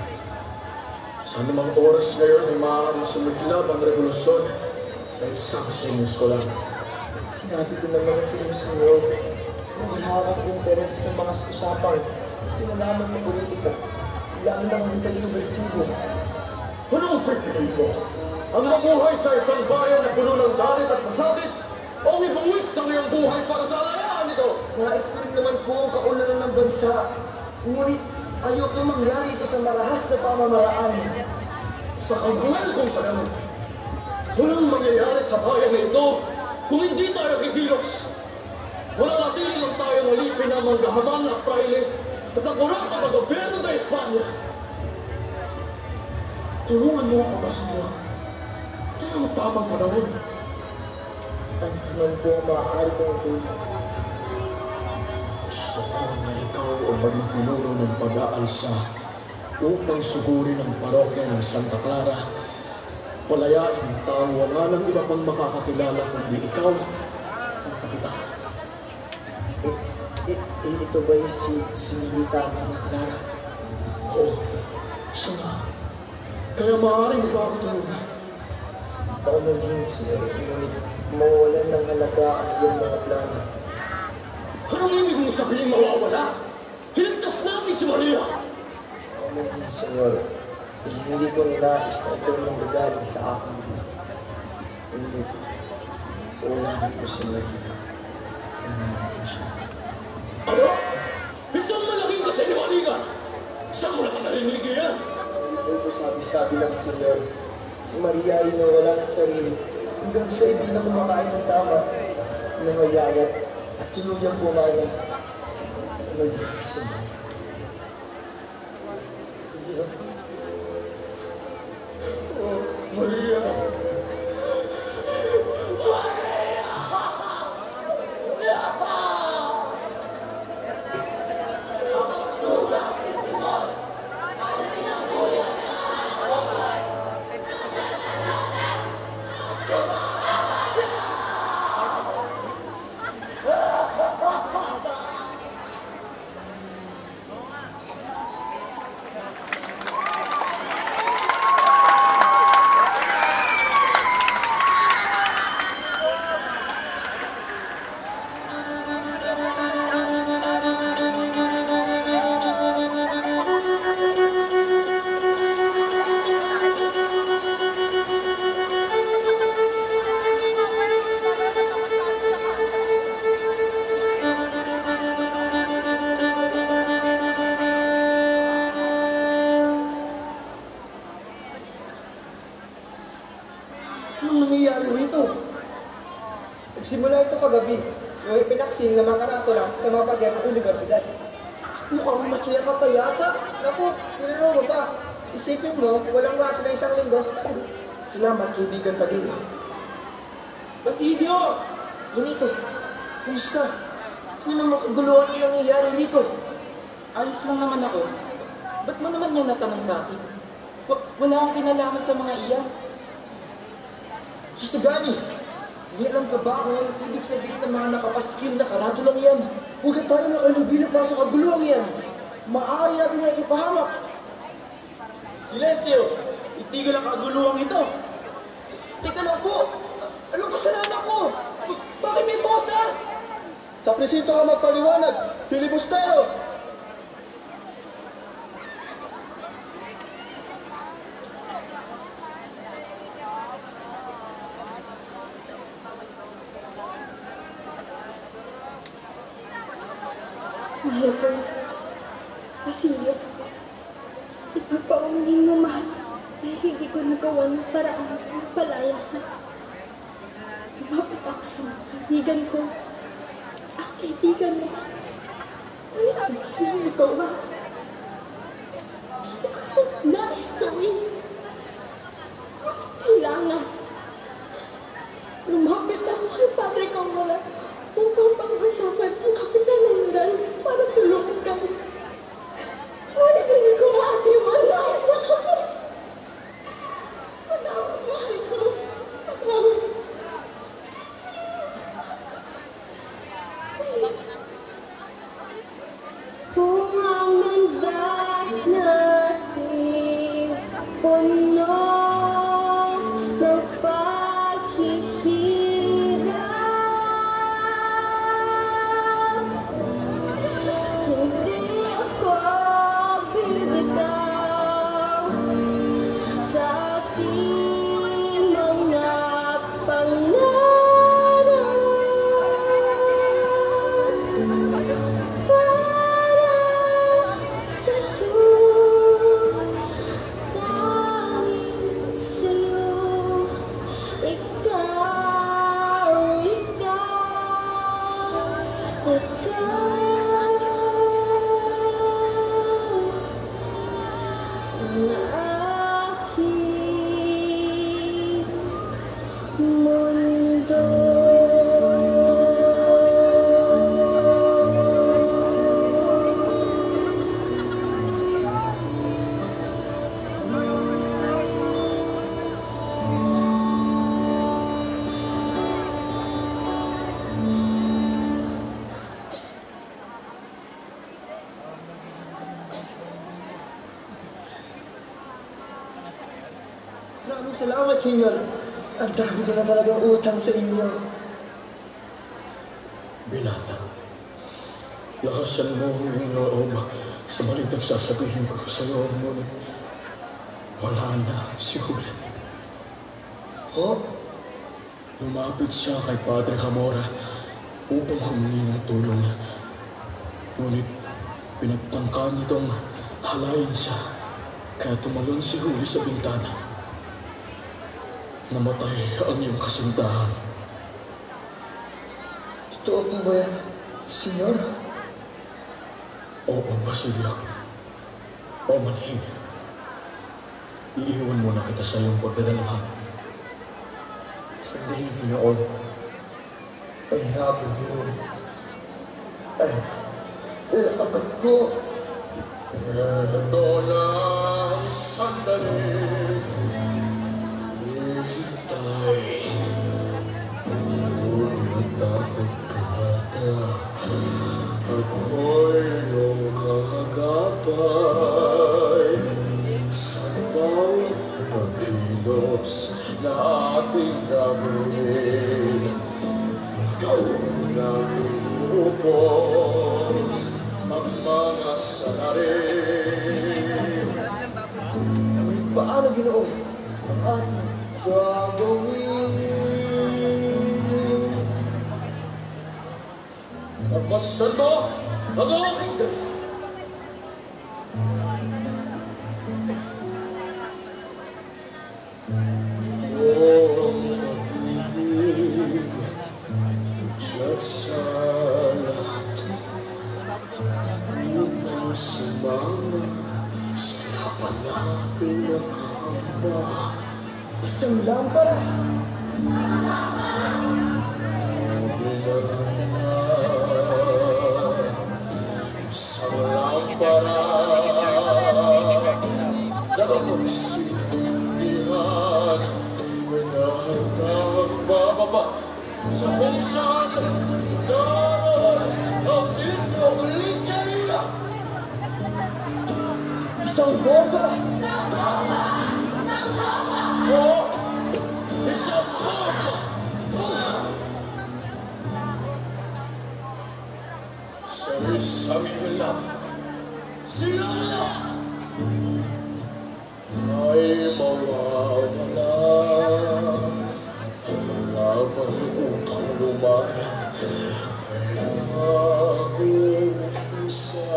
Sa anumang oras ngayon ay maaaring sumiklab ang revolusyon sa isang senyos ko lang. Sinabi ko naman sa inyo, Senyor, na wala akong interes sa mga usapang kinalaman sa politika, lalo na hindi tayo subversibo. Anong pipiliin mo? Ang mabuhay sa isang bayan na puno ng galit at masakit o ang ibuwis sa iyong buhay para sa alayaan nito? Nais ko rin naman po ang kaunlaran ng bansa, ngunit ayoko mangyari ito sa marahas na pamamaraan. Sa kagulan kong sa ganun, walang mangyayari sa bayan na ito kung hindi tayo kikilos. Mananatili lang tayo alipin ng manggahaman at praile at ang kurang at ang gobyerno ng Espanya. Tulungan mo ako, Basilio. Ito ang tamang panahon. Ano naman po ang maaari kong tulong? Gusto ko na ikaw ang maging pinuno ng pag-aalsa upang sugurin ang parokya ng Santa Clara. Palayain ang taong wala ng iba pang makakakilala kundi ikaw at ang kapitan. Ito ba si Senyorita Maria Clara? Oo, siya nga. Kaya maaari mo ba ako tulungan? Paumanhin, Senyor, ngunit mawawalan ng halaga ang iyong mga plano. Anong ibig mong sabihin mawawala? Hinagtas natin si Maria! Paumanhin, Senyor, hindi ko nilais na ito'y manggagaling sa akin. Ngunit, uulahan ko si Maria. Uulahan ko siya. Ano? Isang malaking kasinungalingan! Saan mo naman narinig yan? Ito ko sabi-sabi lang, Senyor. Si Maria ay nawala sa sarili hanggang siya hindi na kumakain ng tama, nangayayat at tuluyang bumana. Magiging Senyor. Oh, Maria! Anong nangyayari rito? Nagsimula ito kagabi, yung ipinaksin na mga lang sa mga pader ng universidad. Mukhang masaya ka pa yata. Naku, tinanong mo pa. Isipin mo, walang klase na isang linggo. Salamat, kaibigan Padilla. Basilio! Junito, kumusta? Ano namang kaguluhan ang nangyayari rito? Ayos lang naman ako. Ba't mo naman yan natanong sa akin? Wala akong kinalaman sa mga iyan. Hisagani, hindi alam ka ba kung anong ibig sabihin ng mga nakapaskil na karado lang yan? Huwag na tayo nakalubin pa sa kaguluhan yan. Maaari natin na ipahamak. Silensyo! Itigil ang kaguluhan ito! Teka lang po! Anong kasalanan ko? Bakit may boses? Sa presinto ka magpaliwanag, Filibustero! Mahal ko, Basilio, ipagpaumanhin mo, mahal, dahil hindi ko nagawa ng paraan na palaya ka. Lumapit ako sa mga kaibigan ko. Ang kaibigan mo, ngunit nais mo magawa. Hindi ko sa nais gawin. Ngunit kailangan tahanan. Lumapit ako kay Padre Camora upang pag-usapan ang Kapitan General para tulungan kami. Ngunit hindi ko maatim ang nais na kami. Matapos mahal ko. Sige. Kung ang landas natin puno ng paghihirap, hindi ako bibitaw sa ating mga pangarap. Para sa'yo, tanging sa'yo, ikaw ang aking mundo. Maraming salamat, Senyor. Ang dami ko na talagang utang sa inyo. Binata, lakasan mo ang iyong loob sa balitang sasabihin ko sa iyo, ngunit wala na si Huli. Lumapit siya kay Padre Camora upang humingi ng tulong. Ngunit pinagtangka nitong halayin siya, kaya tumalon si Huli sa bintana. Namatay ang iyong kasintahan. Totoo po ba yan, Senyor? Oo, Basilio. O manhin. Iiwan muna kita sa iyong pagdadalahan. Sandali, Ginoon. Ay habang mo. Ay habang ko. Ito lang sandali. Hintay. Takot ka bata. Ako'y iyong kagapay. Sa bawat pagkilos na ating gagawin, ikaw na upos ang mga salarin. Paano, Ginoon, ang ating gagawin? Pagmasdan mo ang aking dali. Diyan sa lahat, upang sumama sa napalaping nakahamba. Isang lampara. Isang lampara. Nakapagsindihan. Nagbababa sa kung saan naroon ang inyong liserina. Isang bomba. Oo, isang bomba. Sa isang ilang silang lahat ay mawawala. Laban upang lumaya ay mag-uumpisa.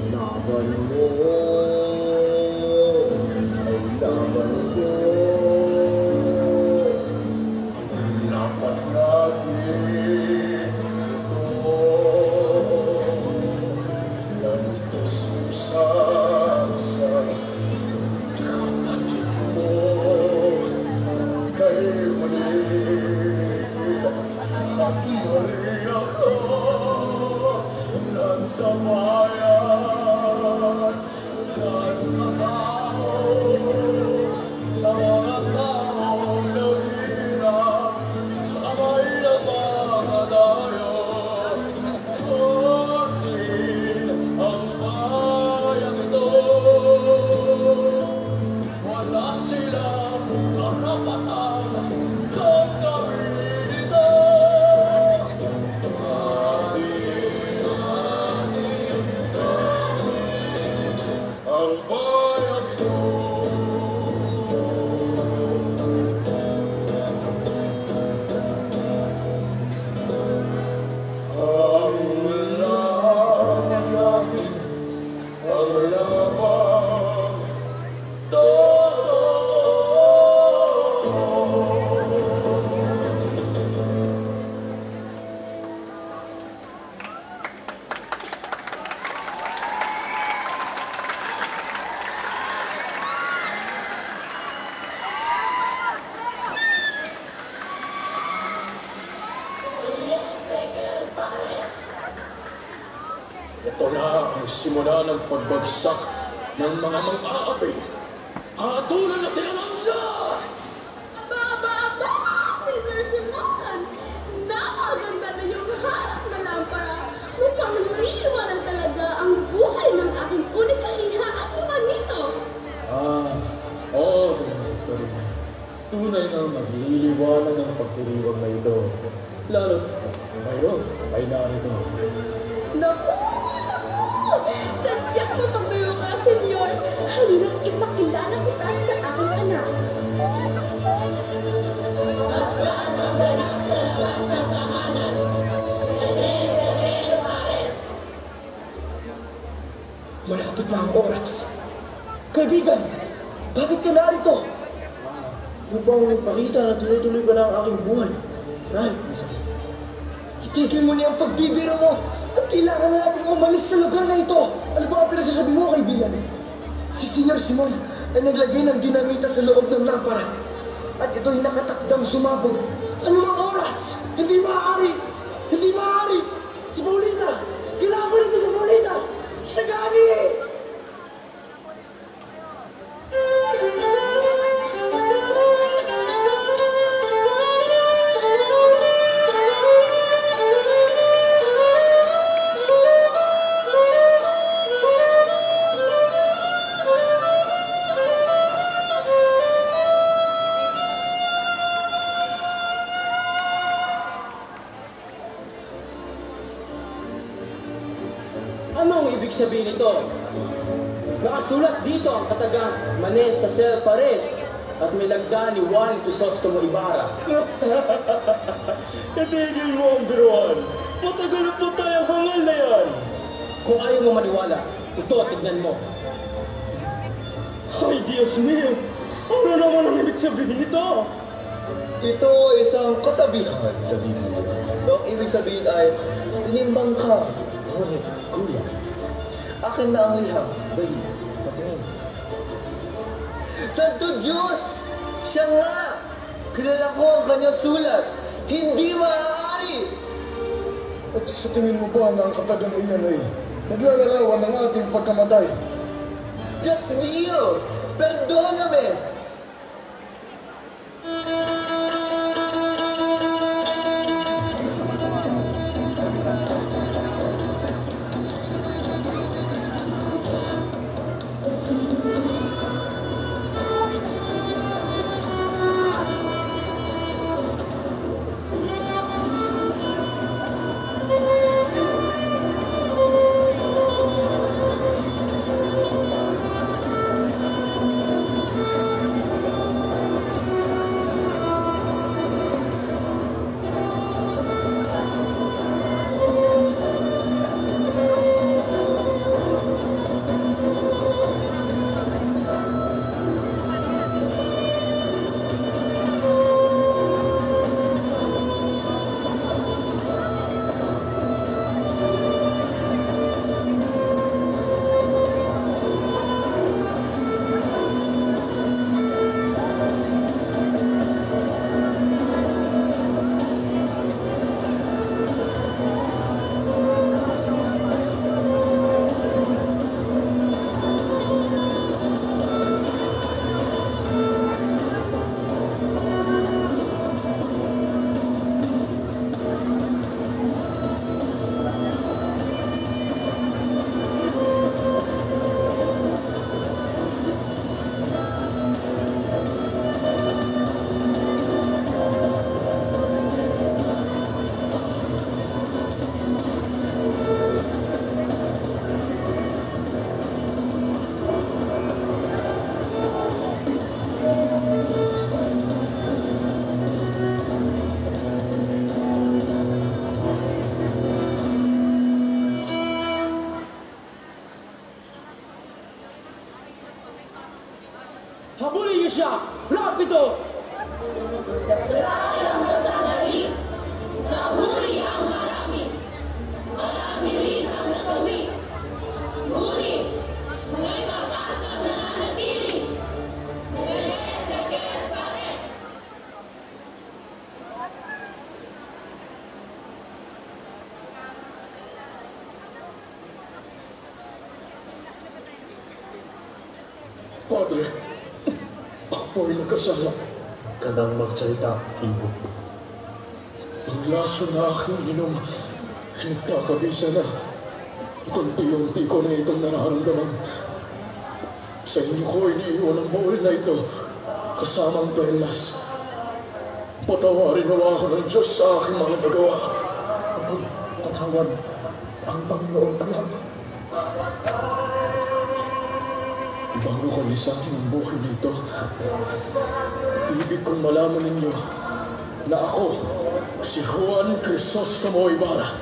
Laban mo ay laban ko. Ang laban natin ito. Nagkasusan sa Ito na ang simula ng pagbagsak ng mga mang-aapi. Hatulan na sila ng Diyos! Aba! Senior Simon! Napakaganda na yung harap na lampara. Mukhang liwanag talaga ang buhay ng aking unika iha at humanito. Oo, Victorina. Tunay na magliliwanag ang pagdiriwang na ito. Lalo't ngayon ay narito. Naku! Sadyak mo pagbayo ka, Senyor. Halina't ipakilala kita sa aking anak. Masran ang ganap sa labas ng tahanan. Helen Bebel Pares. Malapit na ang oras. Kaibigan, bakit ka narito? Upang nagpakita na tuloy-tuloy pa na ang aking buhay. Kahit masakit. Itigil mo niya ang pagbibiro mo at kailangan na natin umalis sa lugar na ito. Ano ba ang pinagsasabi mo, kaibigan? Si Senior Simon ay naglagay ng dinamita sa loob ng lampara at ito'y nakatakdang sumabog. Ano mang oras? Hindi maaari! Hindi maaari! Si Paulina! Kailangan ko rin si Paulina! Isagani! Anong ibig sabihin nito? Nakasulat dito ang katagang Manet Tasel Pares at may lagda ni Juan Crisostomo Ibarra. Itigil mo ang biruan. Matagal na po tayong hangal na yan. Kung ayaw mo maniwala, ito, tignan mo. Ay, Diyos mio! Ano naman ang ibig sabihin nito? Ito ay isang kasabihan sa Biblia. Ang ibig sabihin ay, tinimbang ka, ngunit kulang. Akin na ang liham, dali, patingin. Santo Diyos! Siya nga! Kilala ko ang kanyang sulat. Hindi maaari! At sa tingin mo ba na ang katagang iyan ay naglalarawan ng ating pagkamatay? Diyos mio! Perdóname! Padre, ako po'y nagkasala. Ka nang magsalita, Ibo. Ang laso na aking inom, nagkakabisa na. At unti-unti ko na itong nararamdaman. Sa inyo ko iniiwan ang baul na ito, kasamang perlas. Patawarin nawa ako ng Diyos sa aking mga nagawa. Patawad ang Panginoon, anak. Bago ko lisanin ang buhay na ito, ibig kong malaman ninyo na ako, si Juan Crisostomo Ibarra,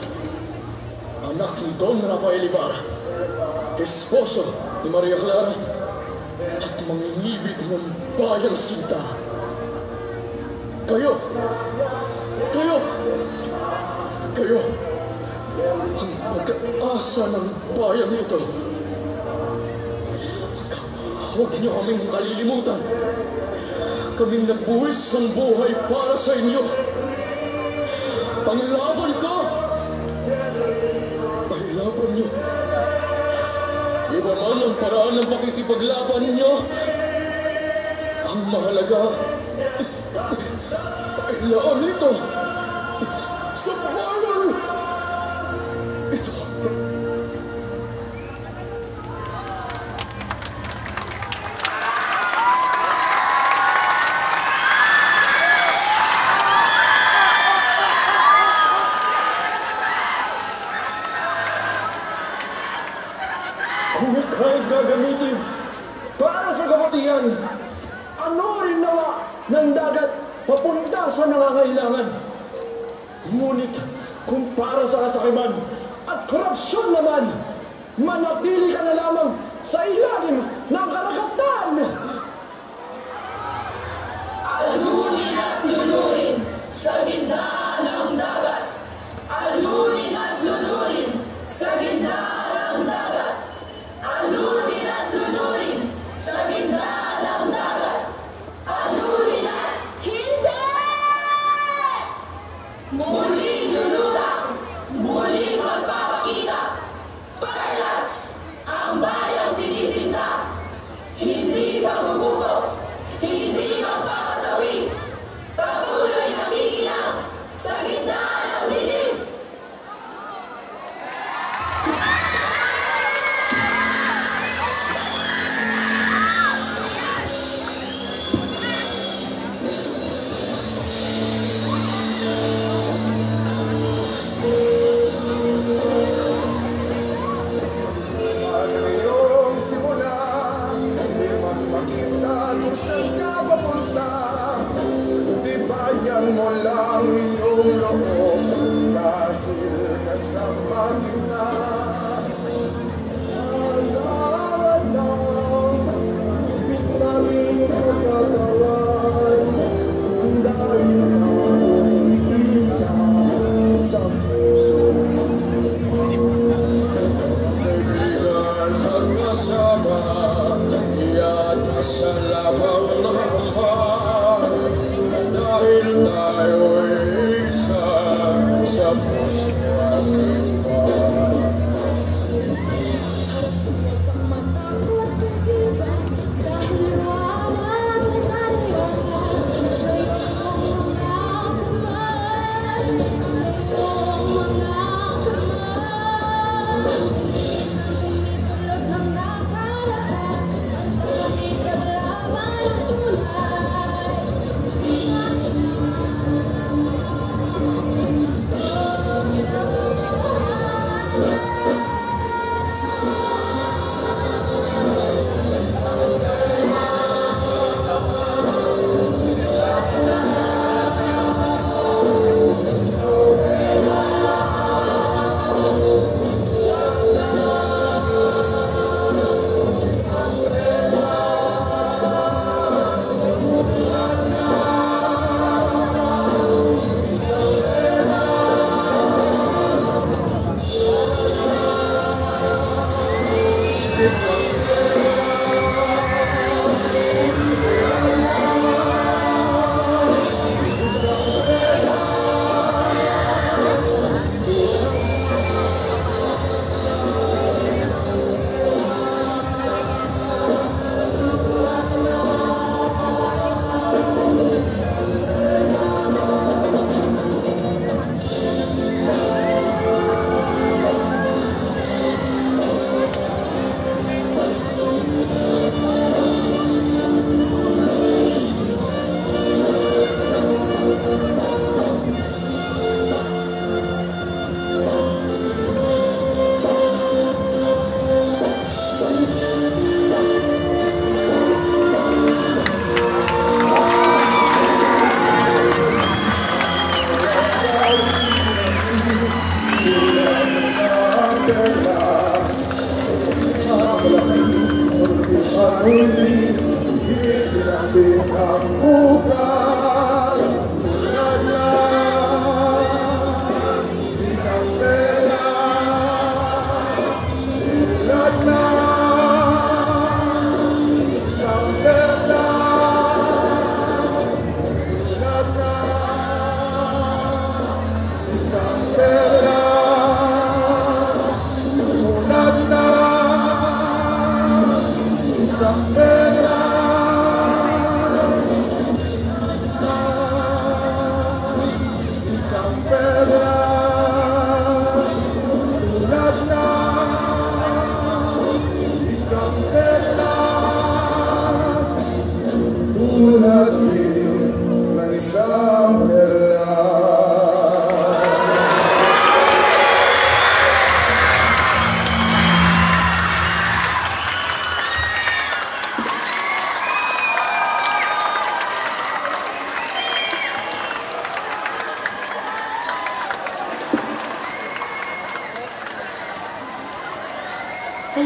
anak ni Don Rafael Ibarra, esposo ni Maria Clara, at mangingibig ng bayang Sinta. Kayo ang pag-asa ng bayan nito. Huwag niyo kaming kalilimutan. Kaming nagbuwis ng buhay para sa inyo. Ang laban ko ay laban niyo. Iba man ang paraan ng pakikipaglaban ninyo, ang mahalaga ay laon nito sa bayan ito. Kung ika'y gagamitin para sa kabutihan, ano rin nawa ng dagat papunta sa nangangailangan. Ngunit kung para sa kasakiman at korupsyon naman, manatili ka na lamang sa ilalim ng karagatan. Alunin at lunurin sa gitna ng dagat. Alunin at lunurin sa gitna ng dagat. Alunin at lunurin sa gitna ng dagat. Alunin at hindi! Muling lulutang, muling magpapakita. Perlas, ang bayang sinisinta. Hindi magugupo, hindi magpapasawi. Patuloy na biginang sa gitna ng dilim. Ngayong simula, hindi man makita kung saan ka papunta. Tibayan mo lang iyong loob dahil kasama kita. Alawad ng bitanging pagkagawan dahil ako'y isa sa puso. Magkasama, yata sa labaw na hampa, dahil tayo'y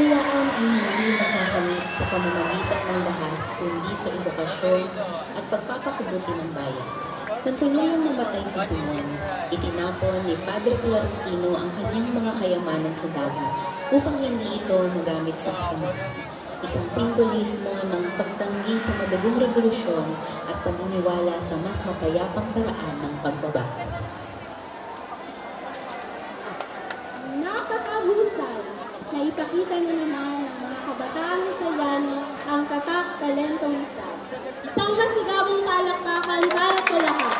kalayaan ay hindi nakakamit sa pamamagitan ng dahas kundi sa edukasyon at pagpapakubuti ng bayan. Nang tuluyang mamatay si Simon, itinapon ni Padre Florentino ang kanyang mga kayamanan sa dagat upang hindi ito magamit sa kasama. Isang simbolismo ng pagtanggi sa madugong revolusyon at paniniwala sa mas mapayapang paraan ng pagbabago. Napakahusay na ipakita na naman ng mga kabataang Sayano ang tatak talentong isa. Isang masigabong palakpakan para sa lahat.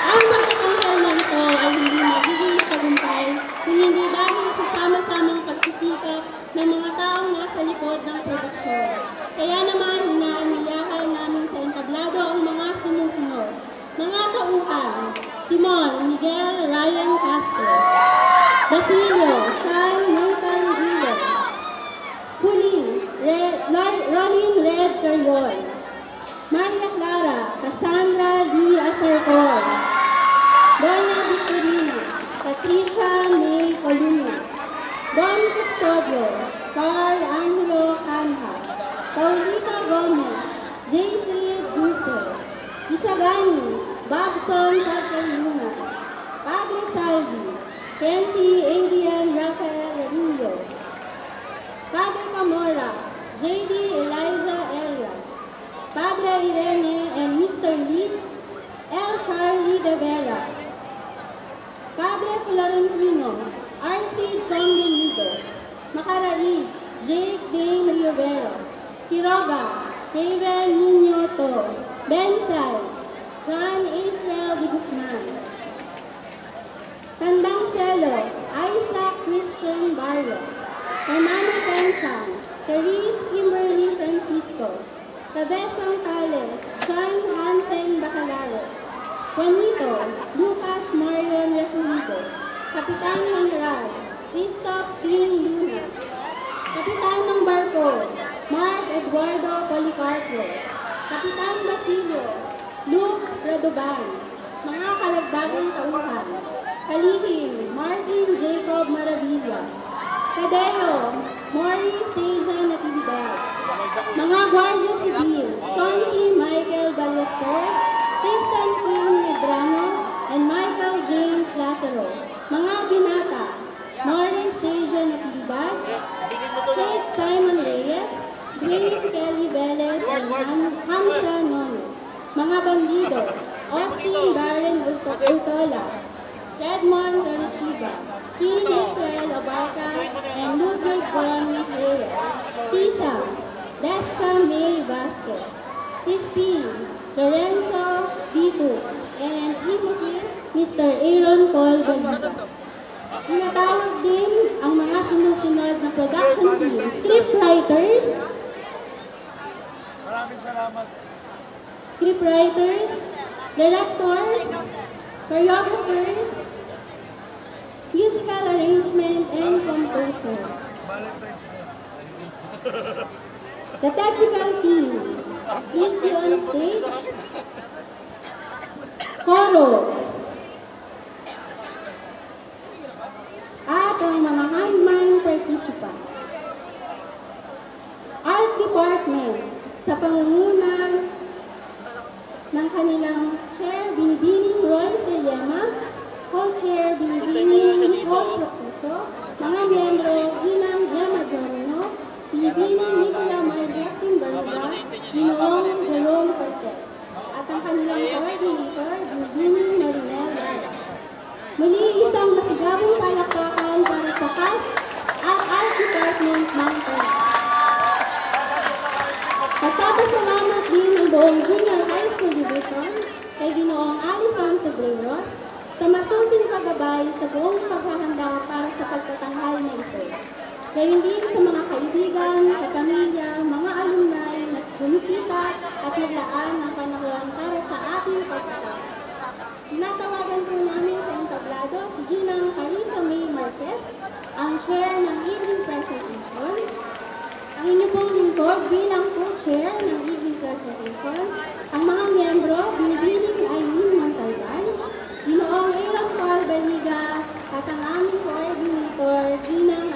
Ang pagtatanghal na ito ay hindi magiging matagumpay kung hindi dahil sa sama-samang pagsisikap ng mga taong nasa likod ng produksyon. Kaya naman, inaanyayahan namin sa entablado ang mga sumusunod. Mga tauhan, Simon Miguel Ryan Castro, Basilio Sean Nathan Guillen, Huling Rolin Red Carrion, Maria Clara Cassandra Lee Asarcon, Donna Victorina Patricia May Columna, Don Custodio Carl Angelo Canha, Paulita Gomez, J.C. Dulce, Isagani Babson Pagkaluna, Padre Salvi, Kenzie Adrian Rafael Rodillo, Padre Camora, J.D. Elijah Elia, Padre Irene and Mr. Leeds, L. Charlie De Vera, Padre Florentino, R.C. Tombenito, Macaraig, Jake Dane Rivera, Quiroga, Raven Niño To, Bensay, John Israel de Guzman, Tandang Celo, Isaac Christian Barrios, Hermana Penchan, Therese Kimberly Francisco, Cabezang Tales, John Hansen Bacalaros, Juanito, Lucas Marion Refugio, Kapitan General, Christoph King Luna, Kapitan ng Barko, Mark Eduardo Policarpo, Kapitan Basilio, Luke Radoban, mga kalagdagang tauhan, Kalihim, Martin Jacob Maravilla, Cadeo, Maurice Sejan Natividad, mga Guardia Civil, Chauncey Michael Ballester, Tristan King Medrano, and Michael James Lazaro, mga binata, Maurice Sejan Natividad, Kate Simon Reyes, Grace Kelly Velez, and Hamza Nono, mga bandido, Austin Barren Utola, Redmond Dorichiba, King Israel Abarca, and Ludwig Von Reyes, Sisa, Desca May Vasquez, Crispin, Lorenzo Bitu, and Imutis, Mr. Aaron Paul Balisa. Tinatawag din ang mga sumusunod na production team, scriptwriters, directors, choreographers, musical arrangement, and composers. The technical team, please be on stage. Coro. At ang mga handman participants. Art Department, sa pangunguna ng kanilang Chair Binibining Roy Selyema, Co-Chair Binibining Nicole Procuso, mga miyembro Ilang Gemma Dorino, Binibining Nicola Mardesin Barba, Ginoong Jerome Cortez, at ang kanilang coordinator, Binibining Marinel Raya. Muli isang masigabong palakpakan para sa cast at Art Department ng Tala. Nagpapasalamat din ang buong Junior High School Division kay Ginoong Alison Sebreros sa masusing paggabay sa buong paghahanda para sa pagtatanghal na ito. Gayon din sa mga kaibigan, kapamilya, mga alumni na bumisita at naglaan ng panahon para sa ating pagtatanghal. Tinatawagan po namin sa entablado si Ginang Carissa May Marquez, ang chair ng evening presentation. Ang inyo pong lingkod bilang co-chair ng evening presentation, ang mga miyembro, Binibining Aileen Montalban, Ginoong Aaron Paul Baliga, at ang aming coordinator, Ginang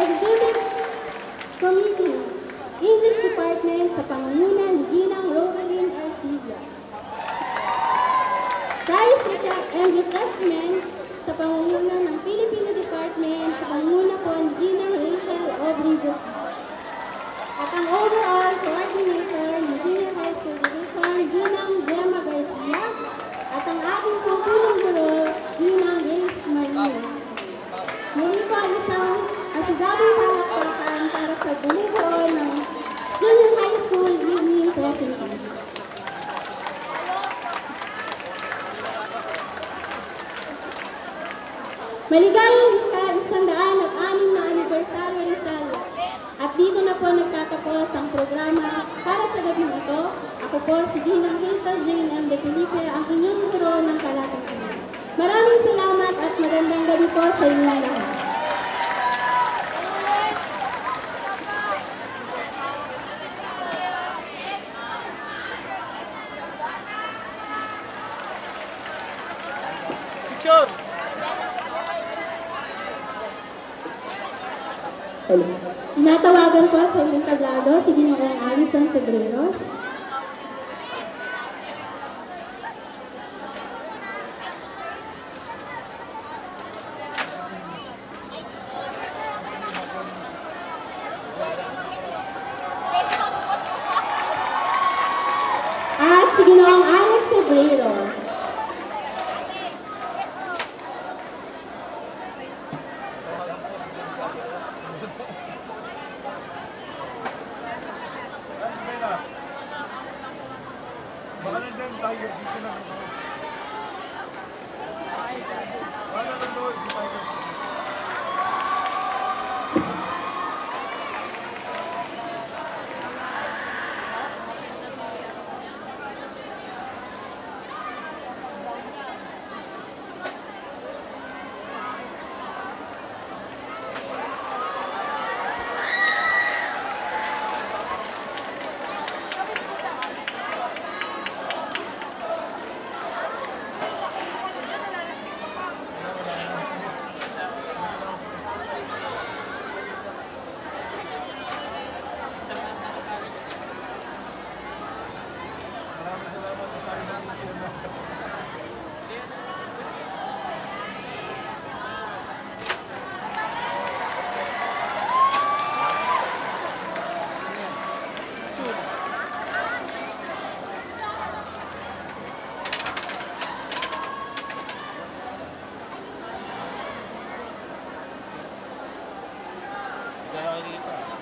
Exhibit Committee, English Department sa pangunguna ni Ginang Rogelyn Arcilla. Prize and Refreshment sa pangunguna ng Filipino Department sa pangunguna po ni Ginang Rachel Aubrey Busby. At ang overall coordinator ng Junior High School Division, Ginang Gemma Garcia, at ang ating pangpunong guro, Ginang Grace Marina. Muli po ang isang asigabong palakpakan para sa bumubuo ng Junior High School Evening Presentation. Maligayang ika-106 na anibersaryo ni Sally. At dito na po nagtatapos ang programa para sa gabi ito. Ako po si Ginang Hazel Jane M. De Felipe, ang inyong guro ng Kalating. Maraming salamat at magandang gabi po sa inyong lahat. Tinatawagan po sa inyong tablado si Ginoong Alison Cedreros. At si Ginoong Alex Cedreros. Baka nandiyan Tiger City na ito. Baka nandoon yung Tiger City. Kaya kita.